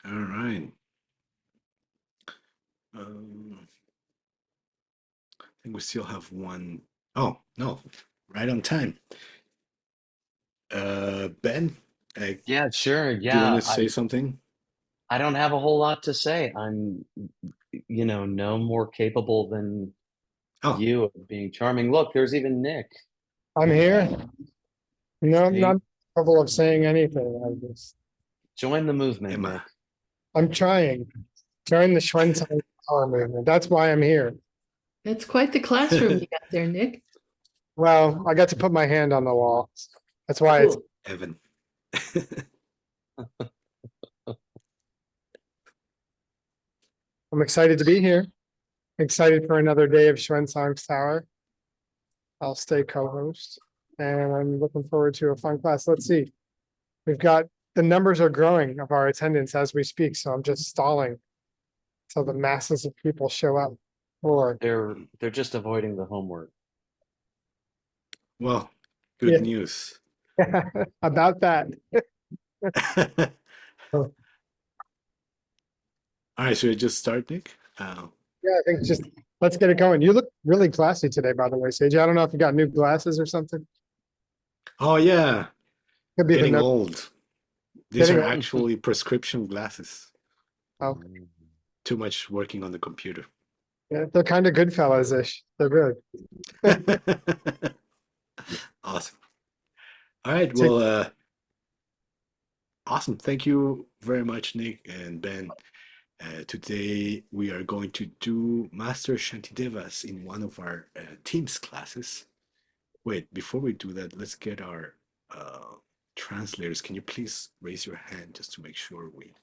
All right. I think we still have one. Oh, no, right on time. Ben, do Yeah, sure. you want Yeah, to say something? I don't have a whole lot to say. I'm, no more capable than Oh, you of being charming. Look, there's even Nick. I'm here. No, I'm See, not capable of saying anything. join the movement, Emma. Nick. I'm trying. Trying the Xuanzang power movement. That's why I'm here. That's quite the classroom you got there, Nick. Well, I got to put my hand on the wall. That's why it's. Cool. Evan. I'm excited to be here. Excited for another day of Xuanzang's Tower. I'll stay co-host, and I'm looking forward to a fun class. Let's see. We've got the numbers are growing of our attendance as we speak, so I'm just stalling till the masses of people show up. Or They're just avoiding the homework. Well, good Yeah. news. about that. All right, should we just start, Nick? Yeah, I think just let's get it going. You look really classy today, by the way, Seiji. I don't know if you got new glasses or something. Oh, yeah, Could be the getting note. old. These Getting are old. actually prescription glasses. Oh, Too much working on the computer. yeah, they're kind of good fellas-ish. They're good. Awesome. All right, Take- well, awesome. Thank you very much, Nick and Ben. Today we are going to do Master Shantidevas in one of our Teams classes. Wait, before we do that, let's get our translators. Can you please raise your hand just to make sure we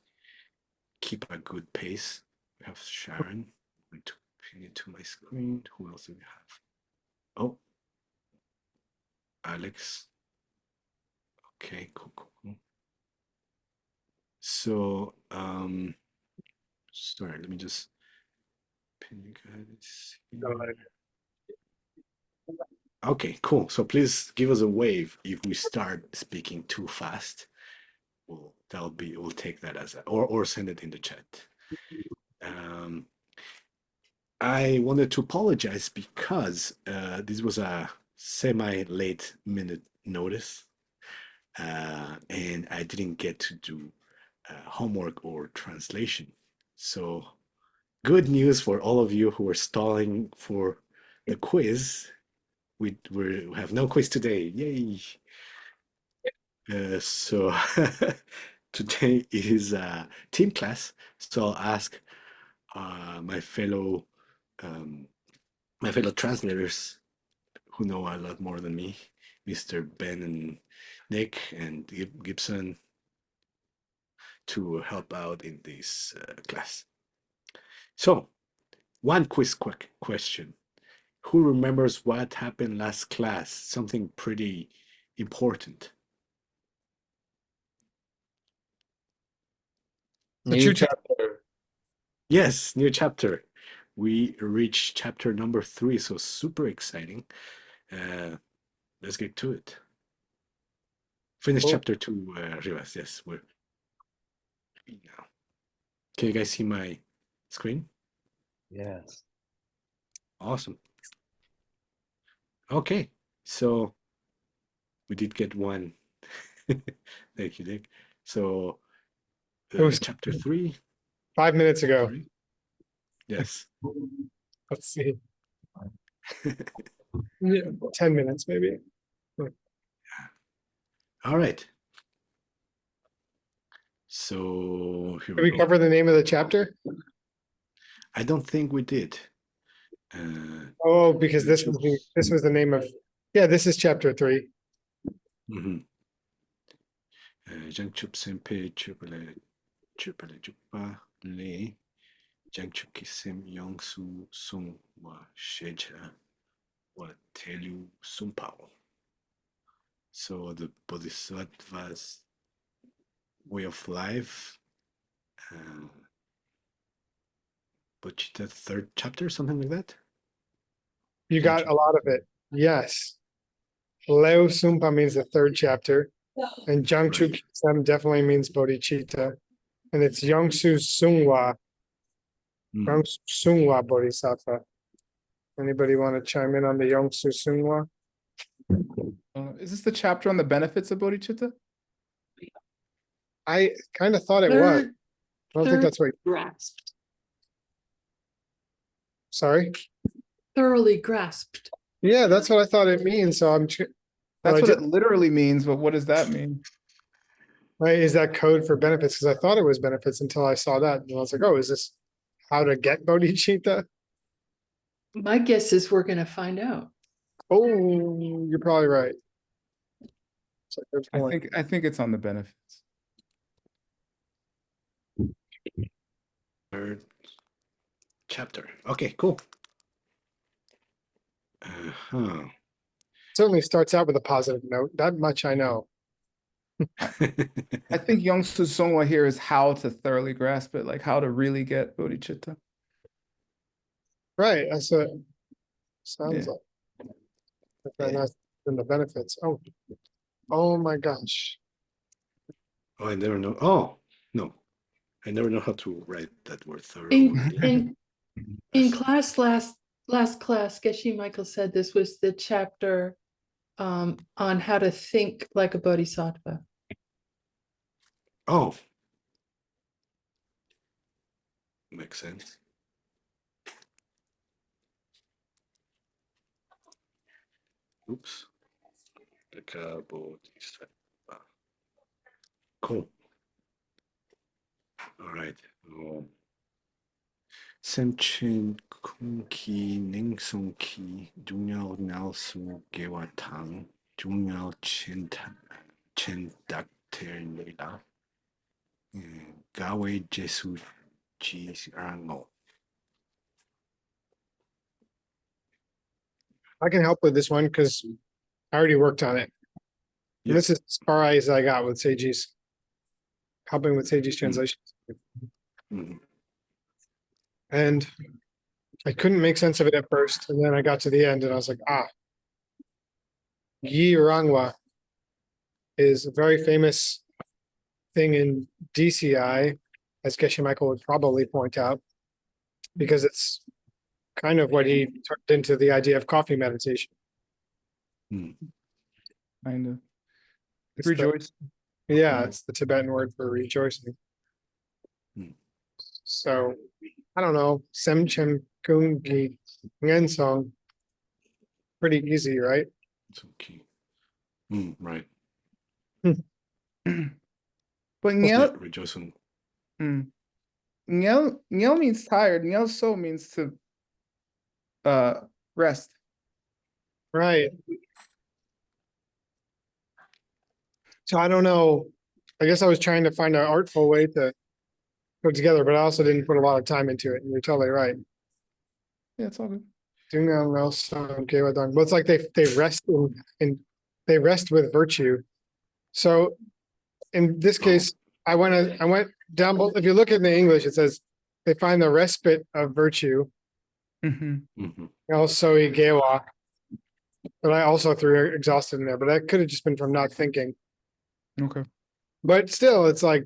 keep a good pace? We have Sharon. I'm going to pin it to my screen. Who else do we have? Oh, Alex. Okay, cool, cool, cool. So, sorry, let me just pin you guys here. Okay, cool. So please give us a wave if we start speaking too fast. We'll take that as a, or send it in the chat. I wanted to apologize because this was a semi-late minute notice, and I didn't get to do homework or translation. So good news for all of you who are stalling for the quiz. We have no quiz today. Yay! So today is a team class. So I'll ask my fellow um, translators who know a lot more than me, Mr. Ben and Nick and Gibson, to help out in this class. So, one quick question. Who remembers what happened last class? Something pretty important. New chapter. Yes, new chapter. We reached chapter number 3, so super exciting. Let's get to it. Finish Cool. chapter 2, Rivas. Yes, we're now. Can you guys see my screen? Yes. Awesome. Okay, so we did get one. Thank you, Nick. So, It was chapter 3. 5 minutes ago. Sorry. Yes. Let's see. Yeah, 10 minutes maybe. All right. So here Did we we go. cover the name of the chapter? I don't think we did. Oh, because this was the name of. Yeah, this is chapter 3. Jangchup Sempe Chupale Chupa Le Jangchup Kisem Yongsu Sung Wa Sheja Wa Telu Sumpao. So the Bodhisattva's way of life. Bodhicitta third chapter, something like that. You got a lot of it. Yes. Leo Sumpa means the third chapter. And Jangchu Kisem definitely means bodhicitta. And it's Yongsu Sungwa, Mm. Yongsu Sungwa Bodhisattva. Anybody want to chime in on the Yongsu Sungwa? Is this the chapter on the benefits of bodhicitta? I kind of thought it was. Third, I don't think that's what, grasped, sorry? thoroughly grasped. Yeah, that's what I thought it means, so I'm, That's I what did- it literally means, but what does that mean? right, is that code for benefits? Because I thought it was benefits until I saw that, and I was like, oh, is this how to get bodhicitta? My guess is we're gonna find out. Oh, you're probably right. It's a good point. I think it's on the benefits. Third chapter. Okay, cool. Uh-huh. Certainly starts out with a positive note. That much I know. I think Yongsu Songwa here is how to thoroughly grasp it, like how to really get bodhicitta. Right, that's what it sounds Yeah. like. But then that's in the benefits. Oh, oh my gosh. Oh, I never know. Oh, no. I never know how to write that word thoroughly. In class last class, Geshe Michael said this was the chapter on how to think like a bodhisattva. Oh. Makes sense. Oops. Like a bodhisattva. Cool. All right. Semchen kunki ningsonki dungyal nalsu gewatang dungyal chen dakternila gawe jesu chi rango. I can help with this one because I already worked on it. And this is as far as I got with Seiji's, helping with Seiji's translation. Mhm. And I couldn't make sense of it at first. And then I got to the end and I was like, Yi Rangwa is a very famous thing in DCI, as Geshe Michael would probably point out, because it's kind of what he turned into the idea of coffee meditation. Kind of. It's the- Rejoice. Yeah, it's the Tibetan word for rejoicing. Hmm. So, I don't know, Semchem Kungi Ngensong. Pretty easy, right? It's okay. Right. But Yeah, rejoicing. Nyel means tired. Nyel so means to rest. Right. So I don't know. I guess I was trying to find an artful way to put it together, but I also didn't put a lot of time into it. And you're totally right. Yeah, it's all good. Well, it's like they rest in they rest with virtue. So in this case, I went down. If you look at the English, it says they find the respite of virtue. Mm-hmm. Also, Gewa. But I also threw exhausted in there. But that could have just been from not thinking. Okay. But still, it's like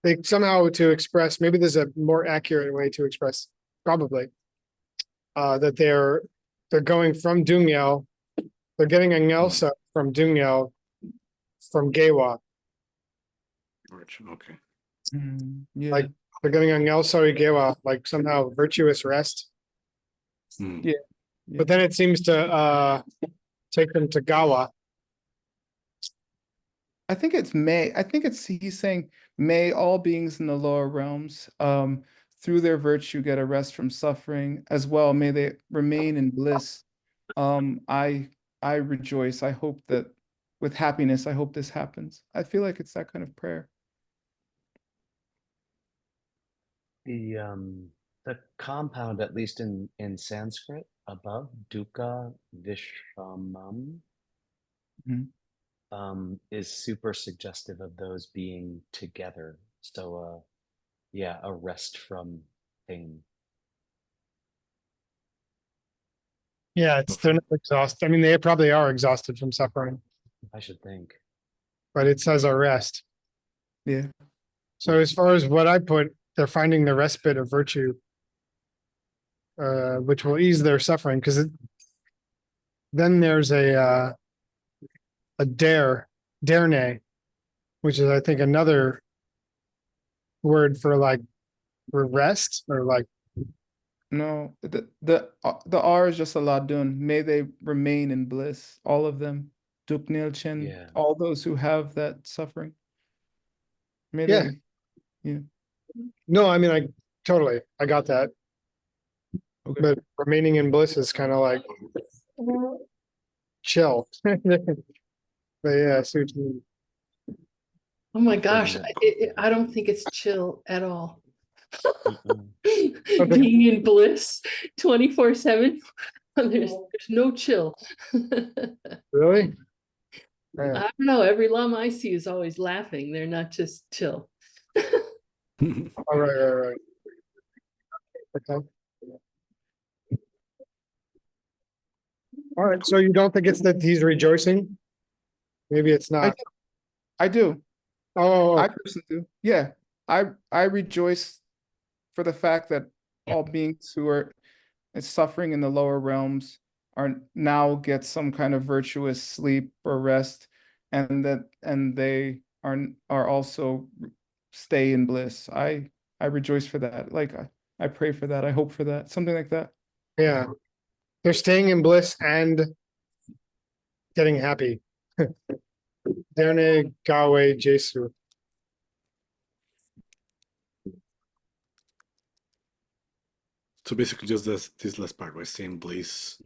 they somehow to express. Maybe there's a more accurate way to express. Probably that they're going from Dungyal. They're getting a Ngelsa from Dungyal from Gewa. Okay. Yeah. Like they're getting a Ngelsa Gewa, like somehow virtuous rest. Mm. But then it seems to take them to Gawa. I think it's may. I think it's he's saying, may all beings in the lower realms, through their virtue, get a rest from suffering as well. May they remain in bliss. I rejoice. I hope that with happiness, I hope this happens. I feel like it's that kind of prayer. The compound, at least in Sanskrit, above dukkha vishamam, is super suggestive of those being together. So, yeah, a rest from pain. Yeah, they're not exhausted. I mean, they probably are exhausted from suffering, I should think. but it says a rest. Yeah. So as far as what I put, they're finding the respite of virtue, which will ease their suffering, because then there's a derne, which is I think another word for like for rest or like No, the R is just a ladun. May they remain in bliss, all of them. Duknilchen, Yeah. all those who have that suffering. May Yeah. they, yeah. no, I mean I got that. Okay. But remaining in bliss is kind of like chill. But yeah, I see what you mean. Oh my gosh, Doesn't I don't think it's chill at all. Mm-mm. Okay. Being in bliss 24/7, there's no chill. Really? I Yeah. don't know, every Lama I see is always laughing. They're not just chill. All right. Okay. All right. So you don't think it's that he's rejoicing? Maybe it's not. I do. Oh, I personally do. Yeah. I rejoice for the fact that all beings who are suffering in the lower realms are now get some kind of virtuous sleep or rest, and they are also stay in bliss. I rejoice for that. Like I pray for that. I hope for that. Something like that. yeah. They're staying in bliss and getting happy. Derne Gawe Jesu. So basically, just this last part, right? Staying bliss.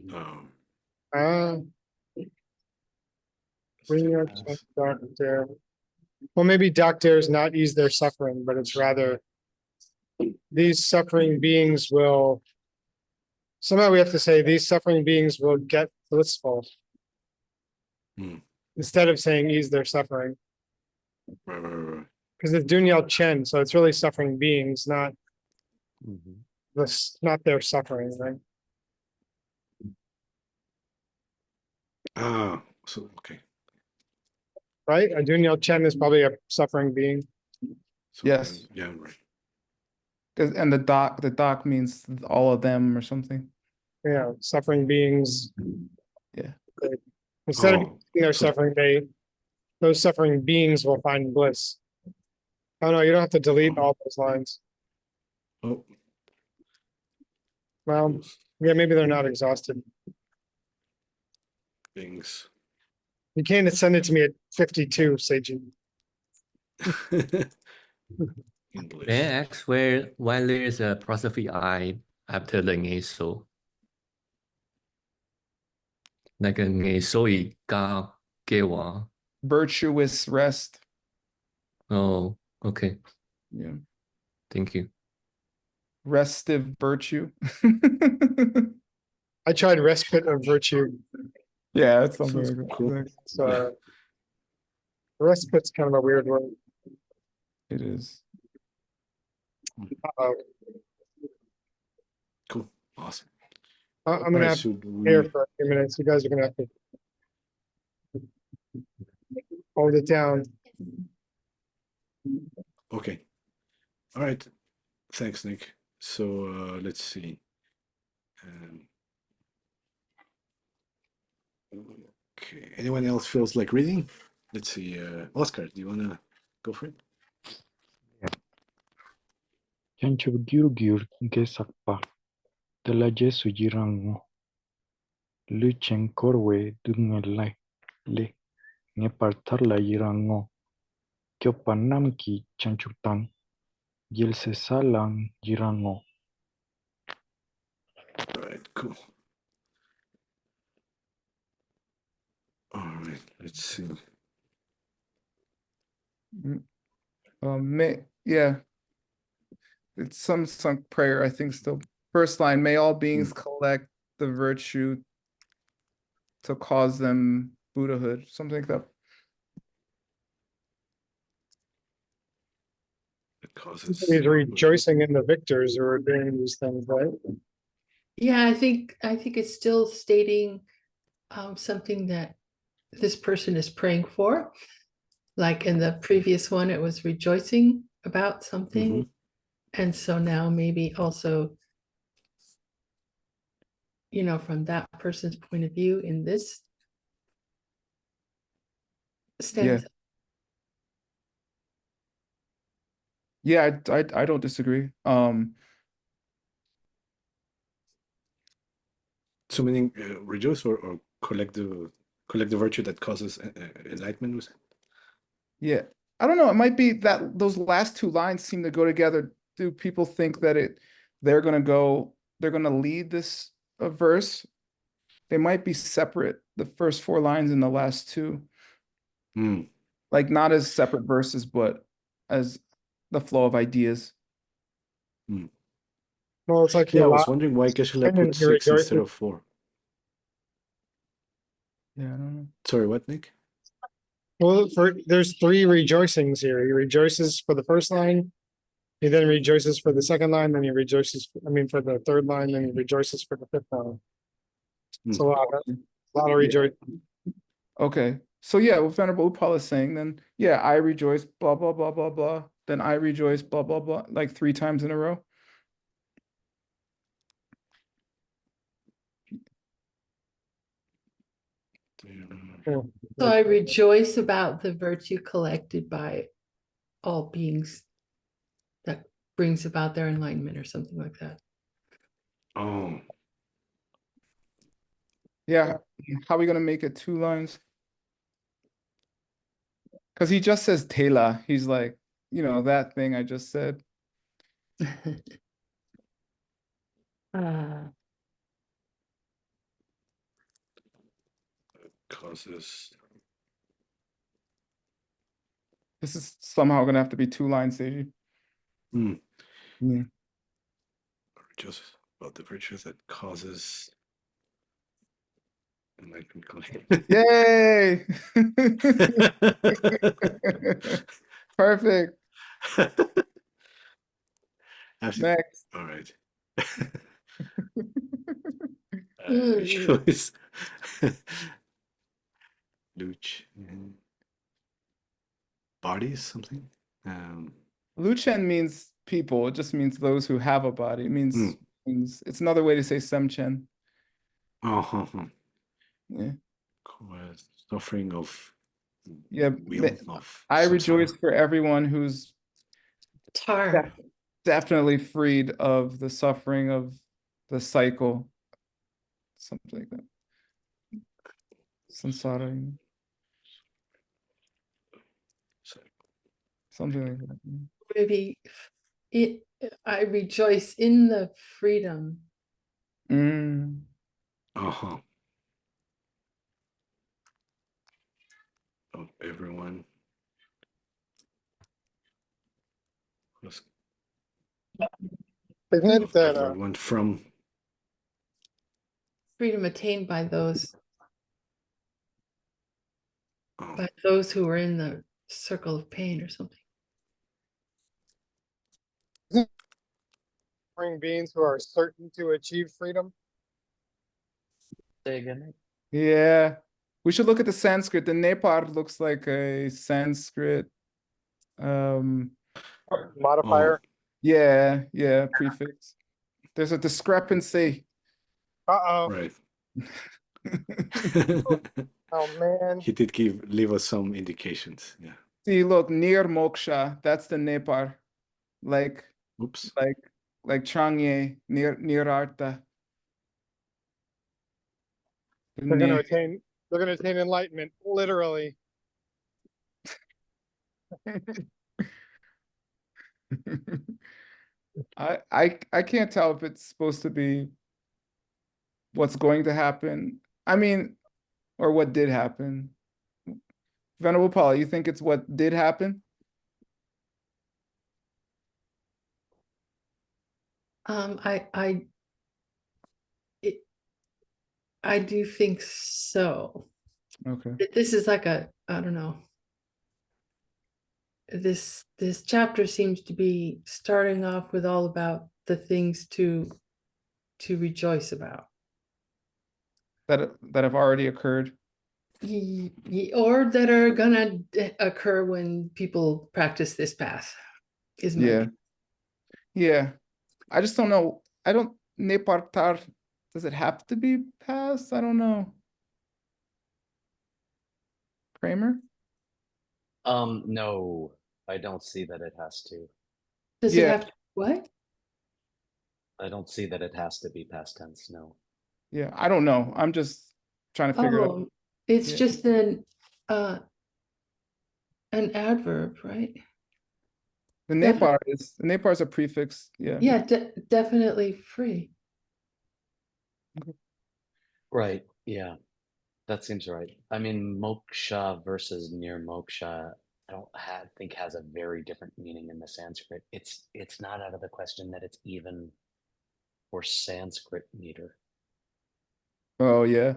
Ah, bring up bliss. doctor. Well, maybe doctor is not ease their suffering, but it's rather these suffering beings will somehow we have to say these suffering beings will get blissful Hmm. instead of saying ease their suffering. Right. Because it's Dunyal Chen, so it's really suffering beings, not Mhm. this, not their suffering, right? Ah, so okay. Right? A Dunyal Chen is probably a suffering being. So Yes. yeah, right. And the doc means all of them or something. Yeah, suffering beings. Yeah. Instead of Oh, their so- suffering, those suffering beings will find bliss. Oh no, you don't have to delete all those lines. Oh, Well, yeah, maybe they're not exhausted. things. You can't send it to me at 52, Seiji. In bliss. May I ask why there is a apostrophe I after the nghe số? Like a nghe số ý cao kêu à? Virtuous rest. Oh, okay. Yeah. Thank you. Restive virtue. I tried respite of virtue. Yeah, it's something Sounds like that. cool. So respite's kind of a weird word. It is. Uh-oh. Cool. Awesome. I'm All gonna right, have to should be here we? for a few minutes. You guys are gonna have to hold it down. Okay. All right. Thanks, Nick. So let's see. Okay. Anyone else feels like reading? Let's see. Oscar, do you wanna go for it? Chancho gyur gesakpa delaje sujirango luchen korwe dungelai le ngepartar la yirango kyopanam ki chanchutang yelse salang yirango. All right. Cool. All right. Let's see. Yeah. It's some prayer, I think still. First line, may all beings collect the virtue to cause them Buddhahood, something like that. It causes. He's rejoicing in the victors who are doing these things, right? Yeah, I think it's still stating something that this person is praying for. Like in the previous one, it was rejoicing about something. And so now maybe also, you know, from that person's point of view in this stanza. Yeah, I don't disagree. So meaning rejoice or collect the virtue that causes enlightenment. Was it? Yeah, I don't know. It might be that those last two lines seem to go together. Do people think that they're gonna lead this verse? They might be separate, the first four lines and the last two. Like not as separate verses, but as the flow of ideas. Well, it's like Yeah, I was wondering why Geshe and put he 6 instead rejoices. of 4. Yeah, I don't know. Sorry, what, Nick? Well, there's 3 rejoicings here. He rejoices for the first line. He then rejoices for the second line. Then he rejoices, for the third line. Then he rejoices for the fifth line. It's a lot of rejoicing. Okay. So yeah, what Venerable Upal is saying, then yeah, I rejoice, blah, blah, blah, blah, blah. Then I rejoice, blah, blah, blah, like 3 times in a row. So I rejoice about the virtue collected by all beings that brings about their enlightenment or something like that. Oh. Yeah. How are we gonna make it 2 lines? Because he just says Tela. He's like, you know, that thing I just said. Causes. This is somehow gonna have to be 2 lines, Seiji. Yeah. Just about the virtues that causes enlightenment. Yay! Perfect. Next. All right. Rejoice. Luch. Bodies, something. Luchen means people. It just means those who have a body. It means it's another way to say Semchen. Yeah. Suffering of wheel of I samsara. rejoice for everyone who's definitely freed of the suffering of the cycle. Something like that. Samsara. Something like that. Maybe I rejoice in the freedom. Of everyone. Isn't it that everyone from freedom attained by those who are in the circle of pain or something. beings who are certain to achieve freedom? Say again. Yeah. We should look at the Sanskrit. The Nepar looks like a Sanskrit Modifier. Yeah, prefix. There's a discrepancy. Right. Oh man. He did leave us some indications. Yeah. See, look, near moksha, that's the Nepar. Like like Changye, near Artha. They're gonna attain enlightenment, literally. I can't tell if it's supposed to be what's going to happen. I mean, or what did happen. Venerable Paula, you think it's what did happen? I do think so. Okay. This is like I don't know. This chapter seems to be starting off with all about the things to rejoice about. That have already occurred. Or that are gonna occur when people practice this path. is my Yeah. Yeah. I just don't know. I don't, Nepartar, does it have to be passed? I don't know. Kramer? No, I don't see that it has to. Does it Yeah. have to, what? I don't see that it has to be past tense. No. Yeah. I don't know. I'm just trying to figure it out. Oh, it's Yeah. just an adverb, right? The Definitely. Nepar is a prefix. Yeah. Yeah, definitely free. Right. Yeah. That seems right. I mean, moksha versus near moksha, I don't think has a very different meaning in the Sanskrit. It's not out of the question that it's even for Sanskrit meter. Oh, yeah.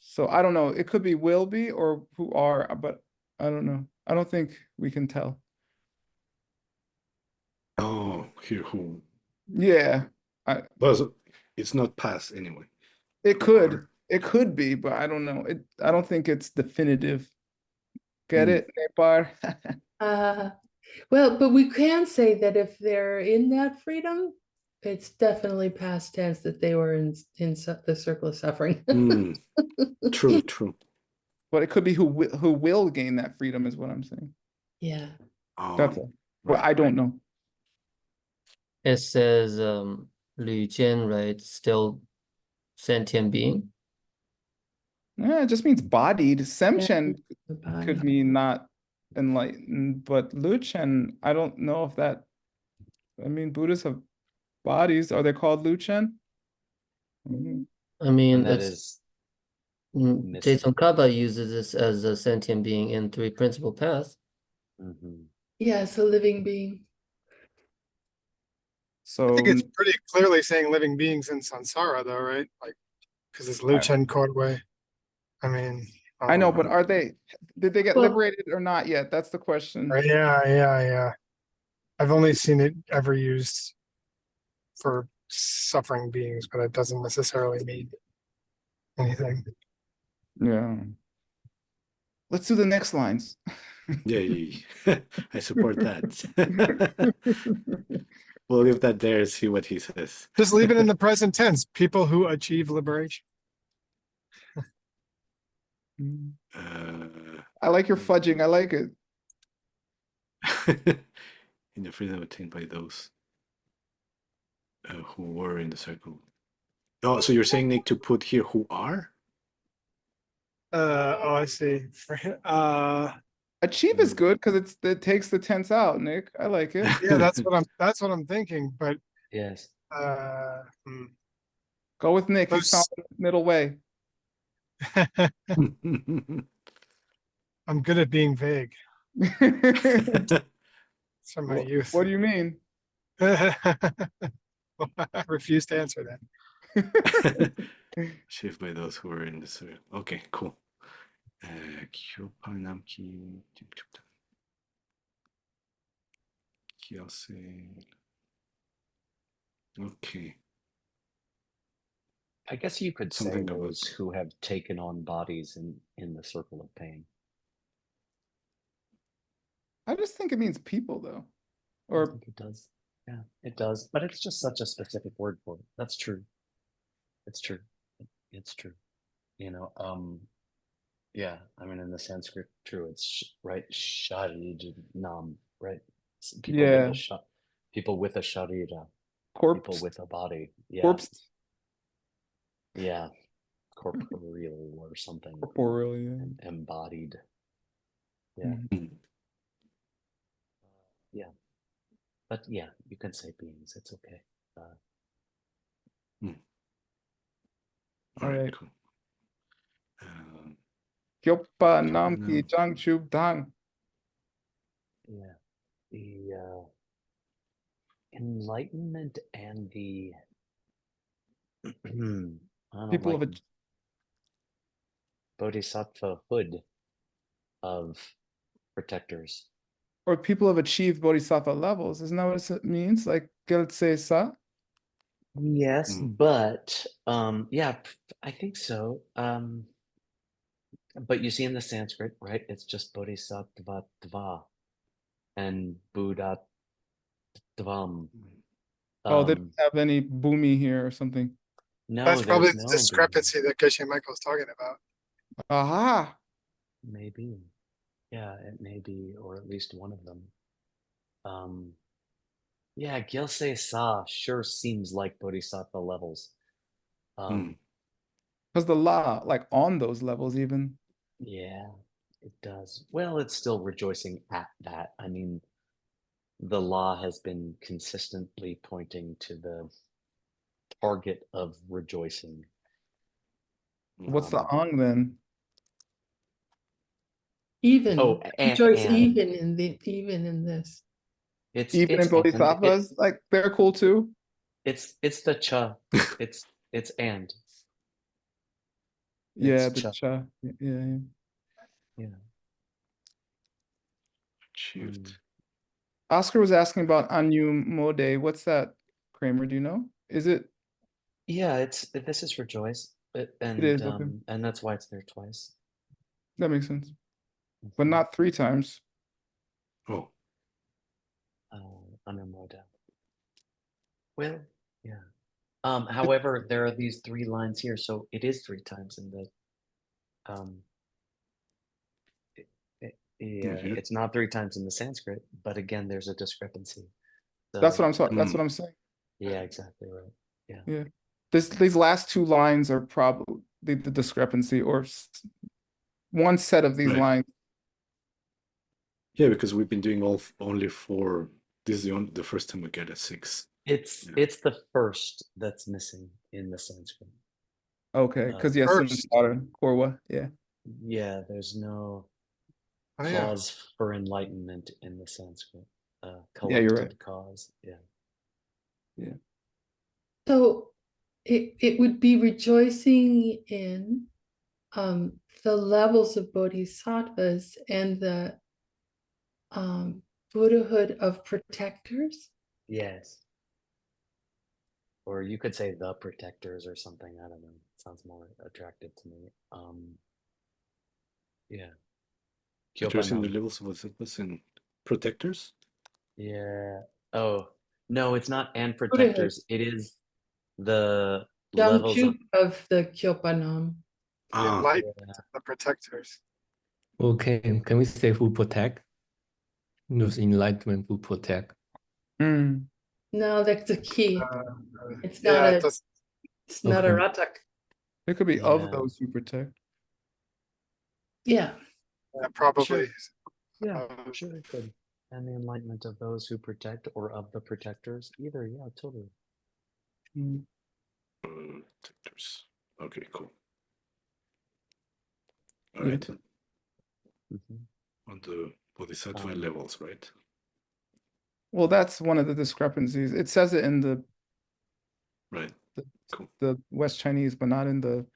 So I don't know. It could be will be or who are, but I don't know. I don't think we can tell. Oh, here who? Yeah. Well, so it's not past anyway. It Who could. are? It could be, but I don't know. I don't think it's definitive. Get Hmm. it, Nepar? Well, but we can say that if they're in that freedom, it's definitely past tense that they were in the circle of suffering. Hmm. True, true. But it could be who will gain that freedom is what I'm saying. Yeah. That's Oh, all. Well, right. I don't know. It says Liu Jian, right? Still sentient being. Yeah, it just means bodied. Yeah, Semchen the body. could mean not enlightened, but Luchen, I don't know if that. I mean, Buddhists have bodies. Are they called Luchen? Mhm. I mean, And that it's is Jason Kaba uses this as a sentient being in Three Principal Paths. Mhm. Yeah, it's a living being. I think it's So pretty clearly saying living beings in samsara though, right? Like, because it's I, Luchen Kodwe. I mean, I know, but are they? Did they get Well- liberated or not yet? That's the question. yeah. I've only seen it ever used for suffering beings, but it doesn't necessarily mean anything. Yeah. Let's do the next lines. Yeah. I support that. We'll leave that there and see what he says. Just leave it in the present tense. People who achieve liberation. I like your fudging. I like it. In the freedom obtained by those who were in the circle. Oh, so you're saying, Nick, to put here who are? Oh, I see. Achieve is good because it takes the tense out, Nick. I like it. Yeah, that's what I'm thinking. But Yes. hmm. Go with Nick. He's found the middle way. I'm good at being vague. It's from my youth. What do you mean? I refuse to answer that. Achieved by those who were in the circle. Okay, cool. Kyopanamki Kyose. Okay. I guess you could say Something about those who have taken on bodies in the circle of pain. I just think it means people, though. I Or think it does. Yeah, it does. But it's just such a specific word for it. That's true. It's true. It's true. You know, yeah, I mean in the Sanskrit, true. It's right, sharijnam, right? People with yeah, a people with a sharira, people corpse, with a body. Yeah, corpse, yeah, corporeal or something, corporeal. Yeah. embodied. Yeah, Mhm. yeah. But yeah, you can say beings. It's okay. All right, right. cool. Kyopa nam ki Kyopanam. chang chub dang. Yeah, the enlightenment and the I don't know, People like of bodhisattva hood of protectors. or people have achieved bodhisattva levels. Isn't that what it means? Like Geltse Sa? Yes, but yeah, I think so. But you see in the Sanskrit, right? It's just bodhisattva dva and Buddha Dvam. Oh, they don't have any boomy here or something. No, That's probably there's the no discrepancy that Geshe Michael's talking about. Aha. maybe. Yeah, it may be, or at least one of them. Yeah, Gilse Sa sure seems like Bodhisattva levels. Because the la, like on those levels even. Yeah, it does. Well, it's still rejoicing at that. I mean, the law has been consistently pointing to the target of rejoicing. What's the ang then? Even Oh, rejoice and even in this. Even in Bodhisattvas, like they're cool too. It's the cha. It's and. Yeah, It's the cha. cha. Yeah. Yeah. Achieved. Oscar was asking about Anu Mode. What's that, Kramer? Do you know? Is it? Yeah, this is rejoice, and It is, okay. and that's why it's there twice. That makes sense. But not 3 times. Oh, Under Moda. Well, yeah. However, there are these 3 lines here, so it is 3 times in the it's not 3 times in the Sanskrit, but again, there's a discrepancy. So, That's what I'm sorry. That's what I'm saying. yeah, exactly right. Yeah. Yeah. These last 2 lines are probably the discrepancy, or one set of these right. lines. Yeah, because we've been doing only 4. This is the first time we get a 6. It's the first that's missing in the Sanskrit. Okay, because yes, First. Korwa, yeah. Yeah, there's no Oh, yeah. cause for enlightenment in the Sanskrit. Yeah, you're right. Cause. Yeah. Yeah. So it would be rejoicing in the levels of bodhisattvas and the Buddhahood of protectors. Yes. Or you could say the protectors or something. I don't know. It sounds more attractive to me. Yeah. Addressing the Kyopanam. levels of Bodhisattvas and protectors? Yeah. Oh, no, it's not and Buddhahood. protectors. It is the levels of the Kyopanam. The enlightenment of the protectors. Okay, can we say who protect? Those enlightenment who protect. No, that's the key. It's not Yeah, it's not a Okay. ratak. It could be Yeah. of those who protect. Yeah. probably. Sure. Yeah, sure it could. And the enlightenment of those who protect or of the protectors. Either, yeah, totally. Protectors. Okay, cool. All Yeah. right. On the Bodhisattva levels, right? Well, that's one of the discrepancies. It says it in the Right. Cool. the West Chinese, but not in the.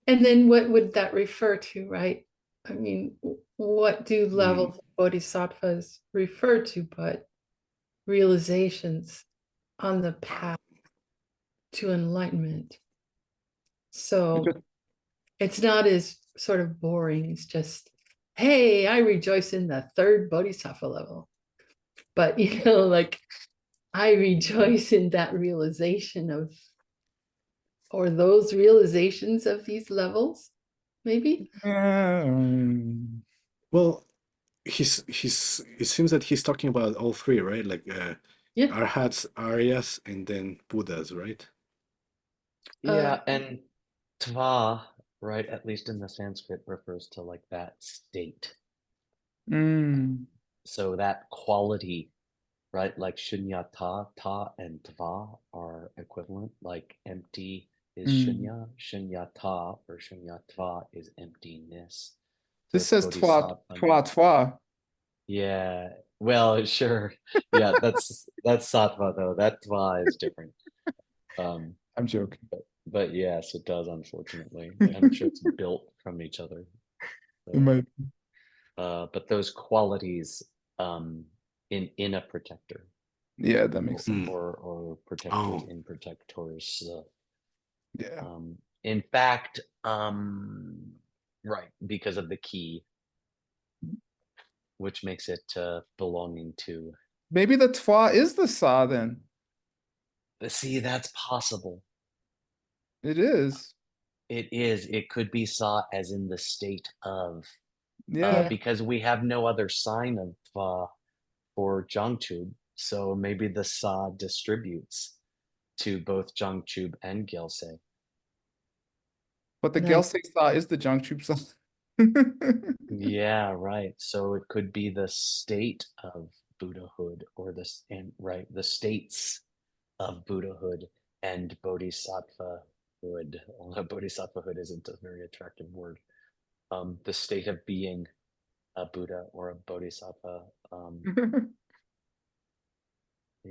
And then what would that refer to, right? I mean, what do levels of bodhisattvas refer to but realizations on the path to enlightenment? So it's not as sort of boring. It's just, hey, I rejoice in the 3rd bodhisattva level. But, like, I rejoice in that realization of, or those realizations of these levels, maybe? Well, it seems that he's talking about all 3, right? Like Yeah. Arhats, Aryas, and then Buddhas, right? Yeah, and tva, right, at least in the Sanskrit, refers to like that state. So that quality, right? Like shunyata, ta, and tva are equivalent. Like empty is shunya, shunyata or shunyatva is emptiness. So This it's says twa. Yeah, well, sure. Yeah, that's sattva though. That tva is different. I'm joking. But yes, it does, unfortunately. I'm sure it's built from each other. So, It might. but those qualities in a protector. Yeah, that makes sense. Or protectors in protectors. Yeah. In fact, right, because of the key, which makes it belonging to Maybe the twa is the sa then. See, that's possible. It is. It is. It could be saw as in the state of, Yeah. because we have no other sign of for Zhangchub. So maybe the sa distributes to both Zhangchub and Gelsay. But the Nice. Gelsay sa is the Zhangchub sa. Yeah, right. So it could be the state of Buddhahood, or this, and right, the states of Buddhahood and Bodhisattvahood. Although Bodhisattvahood isn't a very attractive word. The state of being a Buddha or a Bodhisattva.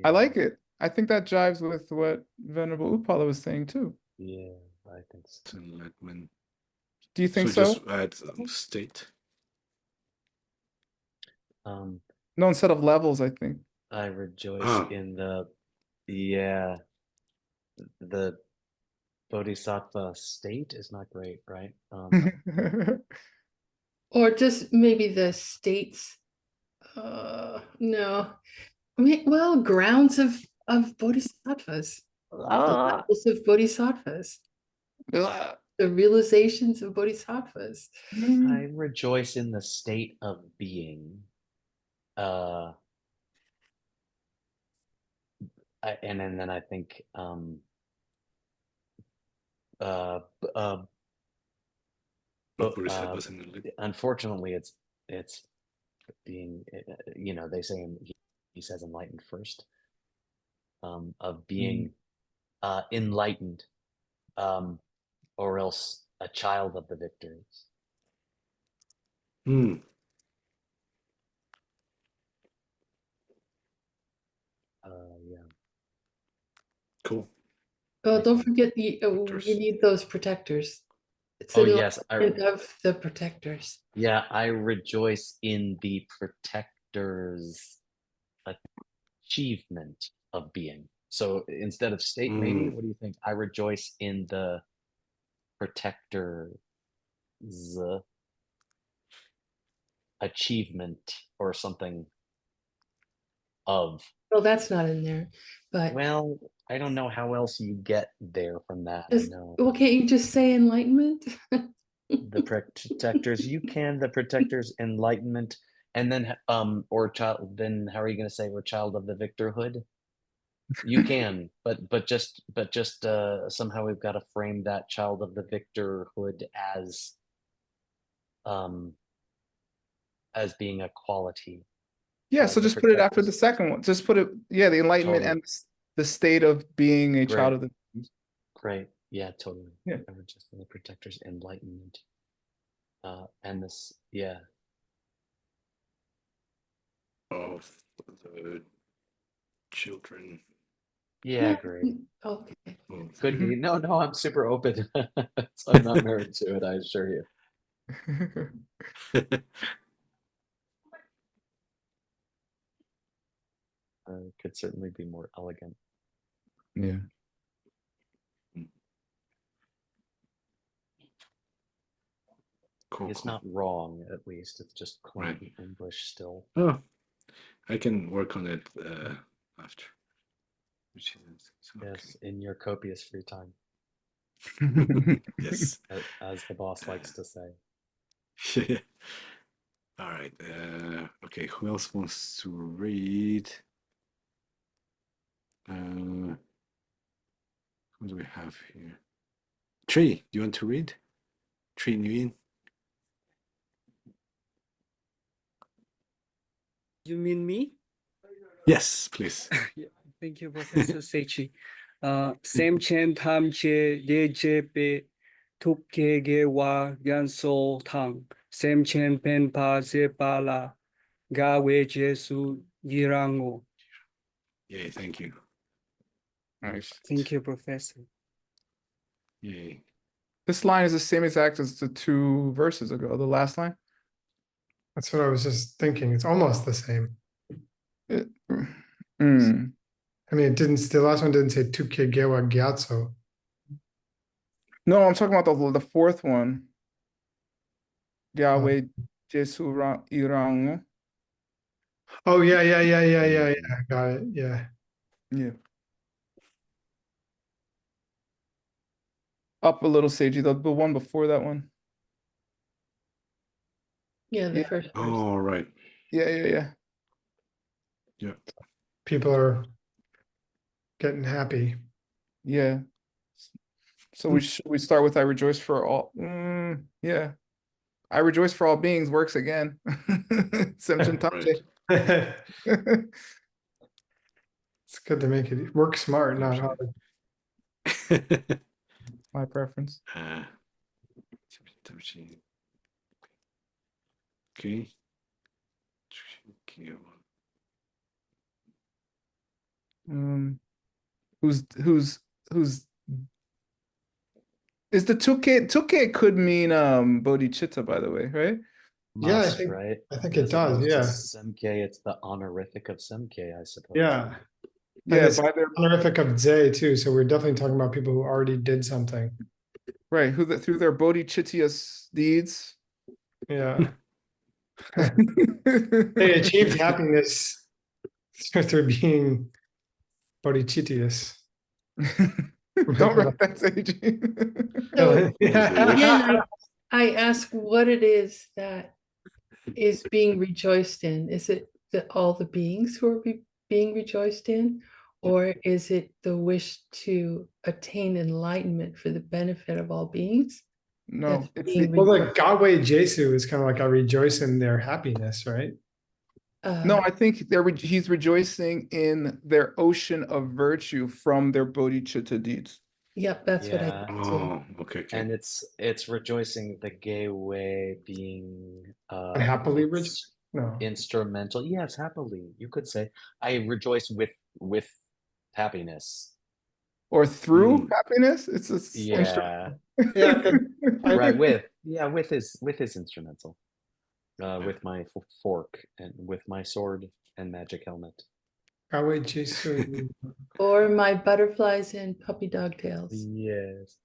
I like Yeah. it. I think that jives with what Venerable Upala was saying too. Yeah, I think so. Enlightenment. Do you think So so? just add state. No, instead of levels, I think. I rejoice Ah. in the Bodhisattva state is not great, right? Or just maybe the states. No. I mean, well, grounds of bodhisattvas. The levels of bodhisattvas. The realizations of bodhisattvas. I rejoice in the state of being. And then I think Bodhisattvas and enlightenment. unfortunately it's being, they say he says enlightened first, of being enlightened, or else a child of the victors. Yeah. Cool. Oh, don't forget you need those protectors. It's yes, of the protectors. Yeah, I rejoice in the protector's achievement of being. So instead of state, maybe, what do you think? I rejoice in the protector's achievement or something of. Well, that's not in there, but well, I don't know how else you get there from that. well, can't you just say enlightenment? The protectors, you can, the protector's enlightenment, and then or child, then how are you going to say we're child of the victorhood? You can, but just somehow we've got to frame that child of the victorhood as being a quality. Yeah, so just put it after the second one. Just put it, the enlightenment and the state of being a child of the. Great. Yeah, totally. Yeah. Just the protector's enlightenment. And this, yeah. Of the children. Yeah, great. Okay. Could be. No, I'm super open. So I'm not married to it, I assure you. Could certainly be more elegant. Yeah. Cool. It's not wrong, at least. It's just plain English still. Oh, I can work on it after. Yes, in your copious free time. Yes. As the boss likes to say. All right. Okay, who else wants to read? Who do we have here? Tree, do you want to read? Tree Nguyen? You mean me? Yes, please. Thank you, Professor Seiji. Sem chen tam che le je pe tup ke ge wa gan so tang. Sem chen pen pa ze pa la ga we je su yirango. Yay, thank you. Nice. Thank you, Professor. Yay. This line is the same exact as the 2 verses ago, the last line. That's what I was just thinking. It's almost the same. I mean, the last one didn't say Tuke Gewa Gyatso. No, I'm talking about the 4th one. Yahweh Jesu Irang. Oh, yeah. Got it. Yeah. Yeah. Up a little, Seiji, the one before that one. Yeah, the Yeah. first verse. Oh, right. Yeah. Yeah. People are getting happy. Yeah. So we start with I rejoice for all. Yeah. I rejoice for all beings works again. Semchen Tamche. Right. It's good to make it work smart, not hard. My preference. Okay. Who's is the Tuke could mean bodhicitta, by the way, right? Yeah, Must, right? I think As it does. opposed to Yeah. Semke, it's the honorific of Semke, I suppose. Yeah. And Yeah, it's by their honorific of Ze too. So we're definitely talking about people who already did something. right, through their bodhicitta deeds. Yeah. They achieved happiness through being bodhicittiyas. Don't write that, Seiji. So Yeah. again, I ask what it is that is being rejoiced in. Is it all the beings who are being rejoiced in? Or is it the wish to attain enlightenment for the benefit of all beings? No, That's it's being the Well, like Gawe Jesu is kind of like I rejoice in their happiness, right? no, I think he's rejoicing in their ocean of virtue from their bodhicitta deeds. Yep, that's what I Yeah. think too. Oh, okay. And it's rejoicing the gay way being Unhappily it's rich? No. instrumental. Yes, happily. You could say I rejoice with happiness. Or through happiness. It's a Yeah. Yeah. Right, with his instrumental. With my fork and with my sword and magic helmet. Gawe Jesu. Or my butterflies and puppy dog tails. Yes.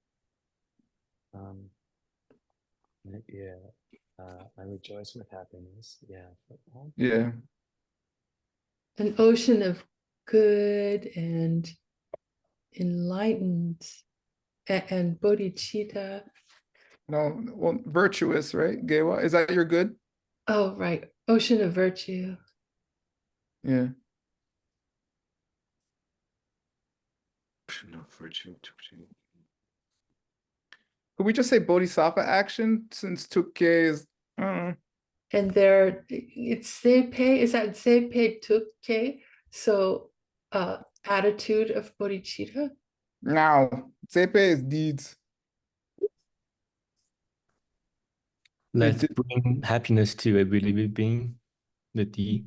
Yeah. I rejoice with happiness. Yeah. Yeah. An ocean of good and enlightened and bodhicitta. No, well, virtuous, right? Gewa, is that your good? Oh, right. Ocean of virtue. Yeah. Ocean of virtue. Could we just say bodhisattva action since Tukke is, I don't know. And there, it's Seipei, is that Seipei Tukke? So attitude of bodhicitta? Now, Sepe is deeds. Let's bring happiness to every living being, the D.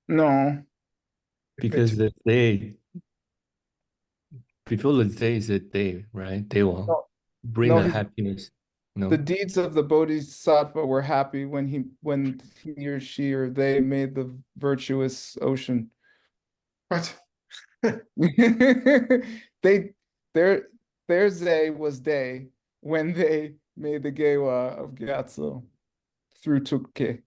No. Because the day, before the day is a day, right? They will bring a happiness. No. The deeds of the bodhisattva were happy when he or she or they made the virtuous ocean. What? Their Zay was day when they made the Gewa of Gyatso through Tukke.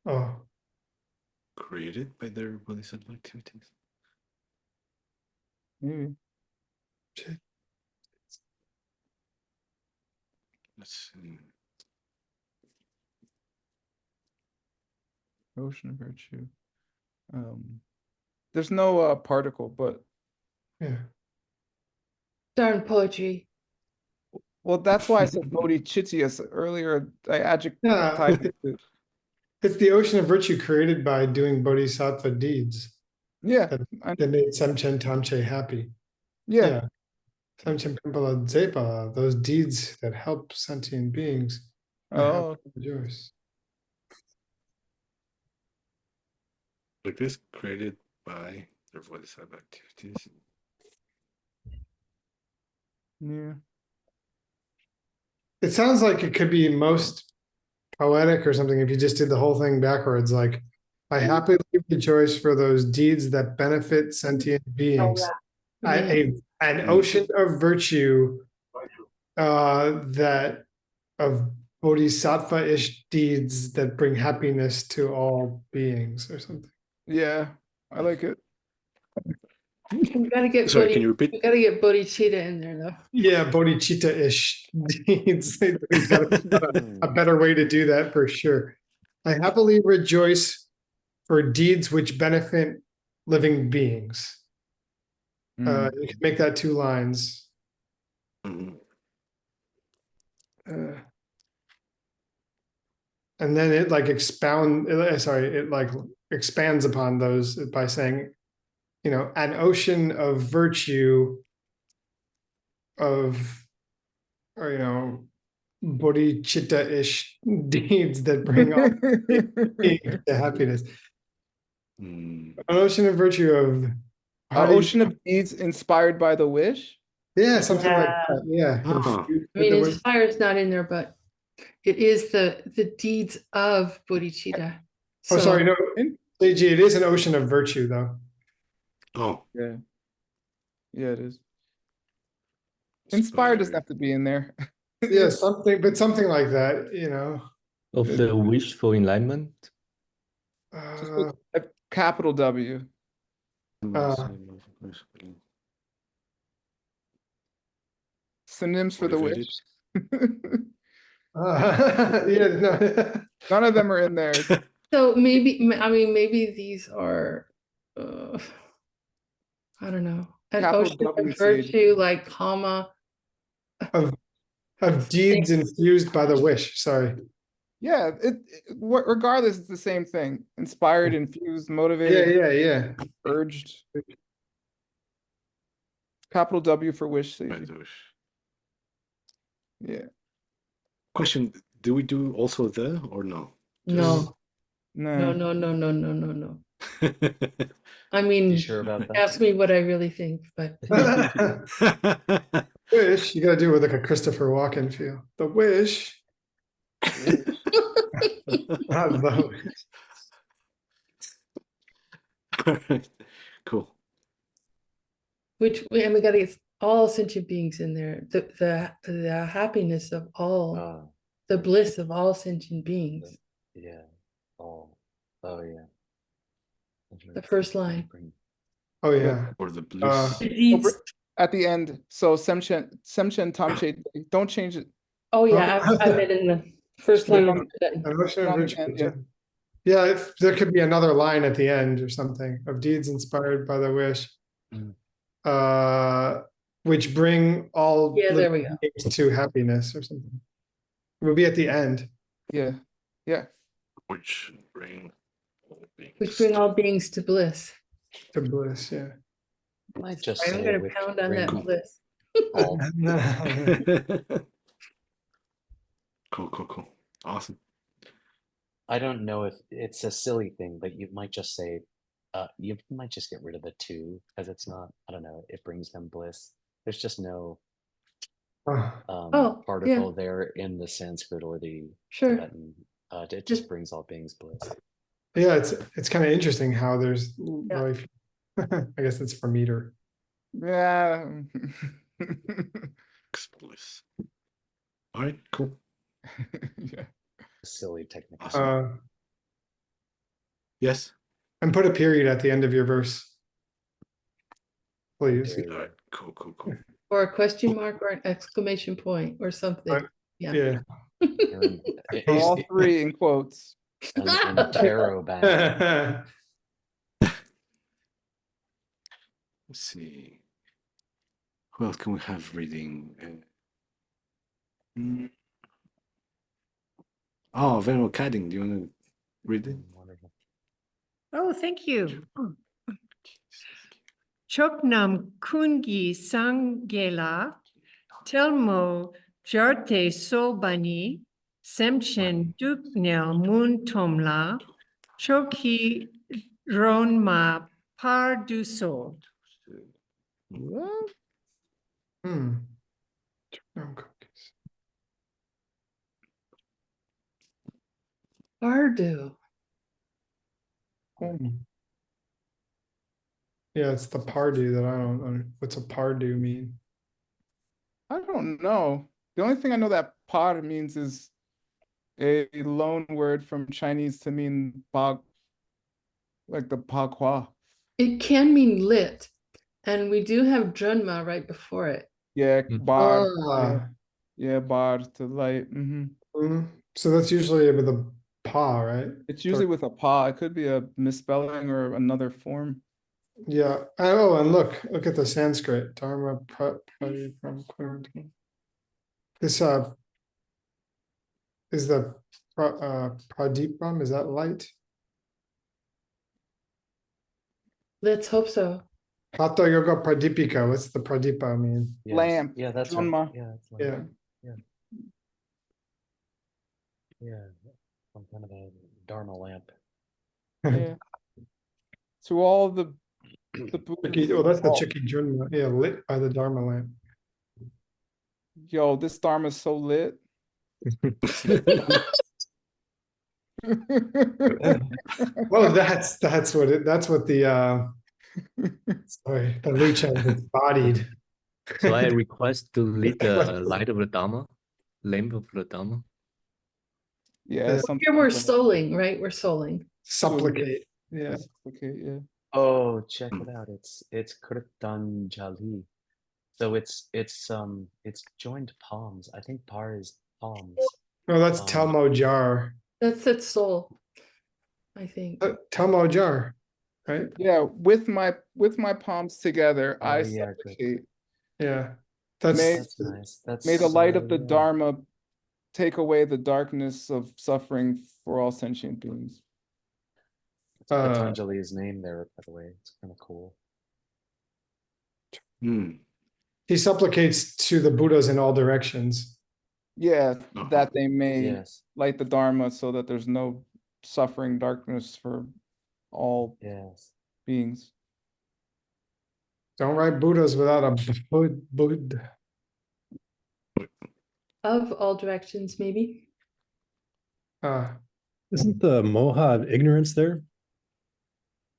Oh. Created by their bodhisattva activities. Maybe. Let's see. Ocean of virtue. There's no particle, but yeah. Darn poetry. Well, that's why I said bodhicitta earlier. I adjectivized it. It's the ocean of virtue created by doing bodhisattva deeds. Yeah. That made Semchen Tamche happy. Yeah. Semchen Pimpala Dzepala, those deeds that help sentient beings. Oh. Rejoice. Like this, created by their bodhisattva activities. Yeah. It sounds like it could be most poetic or something if you just did the whole thing backwards. Like, I happily rejoice for those deeds that benefit sentient beings. An ocean of virtue that of Bodhisattva-ish deeds that bring happiness to all beings or something. Yeah, I like it. We gotta get Sorry, can you repeat? we gotta get bodhicitta in there though. Yeah, bodhicitta-ish deeds. We've got to figure out a better way to do that for sure. I happily rejoice for deeds which benefit living beings. You can make that 2 lines. Mhm. And then it like it like expands upon those by saying, an ocean of virtue of, or, bodhicitta-ish deeds that bring all beings to happiness. Mm. An ocean of virtue of An ocean of deeds inspired by the wish. yeah, something like that. Yeah. Ah. I mean, inspire is not in there, but it is the deeds of bodhicitta. Oh, sorry, no, In- Seiji, it is an ocean of virtue, though. Oh, Yeah. Yeah, it is. Inspired doesn't have to be in there. Yeah, something like that, Of the wish for enlightenment. Just put a capital W. Synonyms for the Motivated. wish. yeah, no. None of them are in there. So maybe these are, I don't know, an Capital ocean W, of virtue, like comma. Of deeds infused by the wish. Sorry. Yeah, regardless, it's the same thing. Inspired, infused, motivated, Yeah. urged. Capital W for wish. Yeah. Question: do we do also the or no? No. No. No. I mean, You sure about that? ask me what I really think, but Wish, you gotta do it with like a Christopher Walken feel. The wish. Not the wish. All right, cool. and we gotta get all sentient beings in there. The happiness of all, the bliss of all sentient beings. Yeah. Oh yeah. The first line. Oh yeah. Or the bliss. At the end, so Semchen Tamche, don't change it. Oh yeah, I meant in the first line of the sentence. Yeah, there could be another line at the end or something of deeds inspired by the wish, which bring all there we go. to happiness or something. It would be at the end. Yeah. Which bring all beings. Which bring all beings to bliss. To bliss, yeah. Might just I'm say gonna which pound on that bring bliss. all. Cool. Awesome. I don't know if it's a silly thing, but you might just say, you might just get rid of the two because it's not. I don't know. It brings them bliss. There's just no particle there in the Sanskrit or the Tibetan. It just brings all beings bliss. Yeah, it's kind of interesting how there's life. I guess it's for meter. Yeah. Bliss. All right, cool. Yeah. Silly technical. Awesome. Yes. And put a period at the end of your verse. Please. All right, cool. Or a question mark or an exclamation point or something. Yeah. All three in quotes. And the tarot band. Let's see. Who else can we have reading? Oh, Venerable Kadding, do you want to read it? Oh, thank you. Choknam kungi sangela telmo jarte sobani semchen duknel mun tomla choki ronma parduso. Bardu. Yeah, it's the Pardu that I don't know. What's a Pardu mean? I don't know. The only thing I know that par means is a loan word from Chinese to mean bag, like the pa. It can mean lit, and we do have Drunma right before it. Yeah, Mm. bar. Ah, Yeah, bar to light. so that's usually with a pa, right? It's usually with a pa. It could be a misspelling or another form. Yeah. Oh, and look at the Sanskrit. Dharma this is the pradipam, is that light? Let's hope so. Hatha yoga pradipika. What's the pradipa mean? Yes. Lamp. Yeah, that's Drunma. right. Yeah, it's like, Yeah. yeah, some kind of a Dharma lamp. Yeah. To all the Buddhists. Oh, that's the Chiki Junma. Yeah, lit by the Dharma lamp. Yo, this Dharma's so lit. Well, that's what the sorry, the Lucha is bodied. So I request to lead the light of the Dharma, lamp of the Dharma. Yeah, something Here we're like that. souling, right? We're souling. Supplicate. Yeah. Okay, yeah. Oh, check it out. It's Kritanjali. So it's joined palms. I think par is palms. Oh, that's Um, Talmo Jar. That's its soul, I think. Talmo Jar, right? Yeah, with my palms together, Oh, I yeah, good. supplicate. Yeah. May- That's nice. That's May the light of the yeah. Dharma take away the darkness of suffering for all sentient beings. Patanjali's name there, by the way. It's kind of cool. He supplicates to the Buddhas in all directions. Yeah, that they may Yes. light the Dharma so that there's no suffering darkness for all Yes. beings. Don't write Buddhas without a Bud. Of all directions, maybe. Isn't the moha ignorance there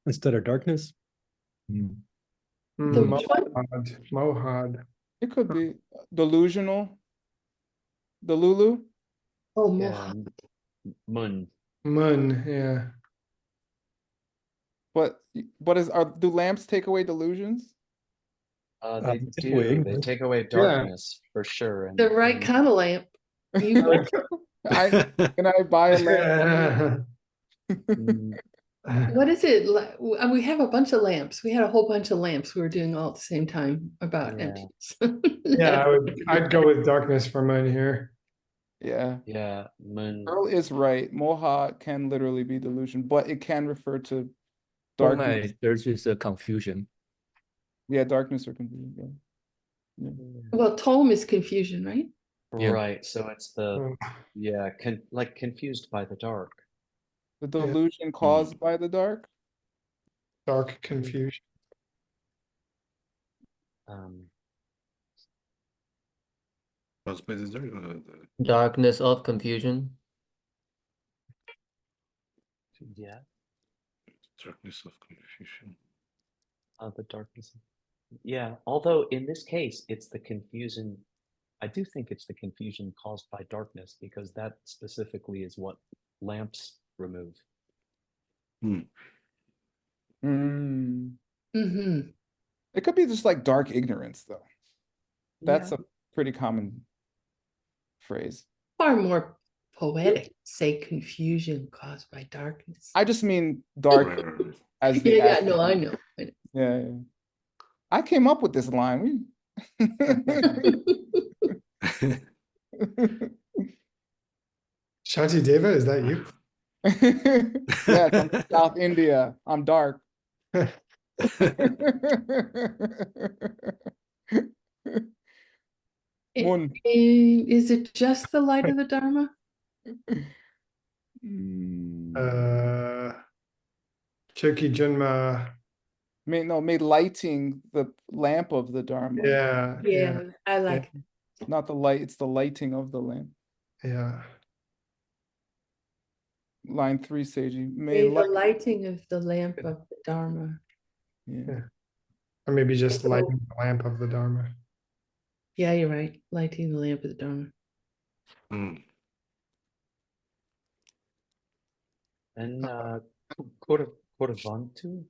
instead of darkness? Mohad. It could be delusional. The Lulu. Oh, Yeah. moha. Mun. Mun, yeah. But do lamps take away delusions? They take away do. They ignorance. take away darkness for sure. And, The right kind of lamp. You Can I buy a lamp? What is it? We have a bunch of lamps. We had a whole bunch of lamps we were doing all at the same time about Yeah. emptiness. Yeah, I'd go with darkness for Mun here. Yeah. Yeah. Mun. Earl is right. Moha can literally be delusion, but it can refer to For darkness. my there's just a confusion. Yeah, darkness or confusion. Yeah. Well, tome is confusion, right? Yeah. Right. So it's the like confused by the dark. The delusion caused by the dark. Dark confusion. Caused by the dark. Darkness of confusion. Yeah. Darkness of confusion. The darkness. Yeah. Although in this case, it's the confusion. I do think it's the confusion caused by darkness because that specifically is what lamps remove. It could be just like dark ignorance, though. That's a pretty common phrase. Far more poetic. Say confusion caused by darkness. I just mean dark as the yeah, no, I know. Yeah. I came up with this line. Shanti Deva, is that you? Yeah, I'm from South India. I'm dark. Is it just the light of the Dharma? Choki Junma. Made lighting the lamp of the Dharma. Yeah, I like it. Not the light, it's the lighting of the lamp. Yeah. Line 3, Seiji. May the lighting of the lamp of the Dharma. Yeah. Or maybe just lighting the lamp of the Dharma. Yeah, you're right. Lighting the lamp of the Dharma. Mm. And Kodavantu?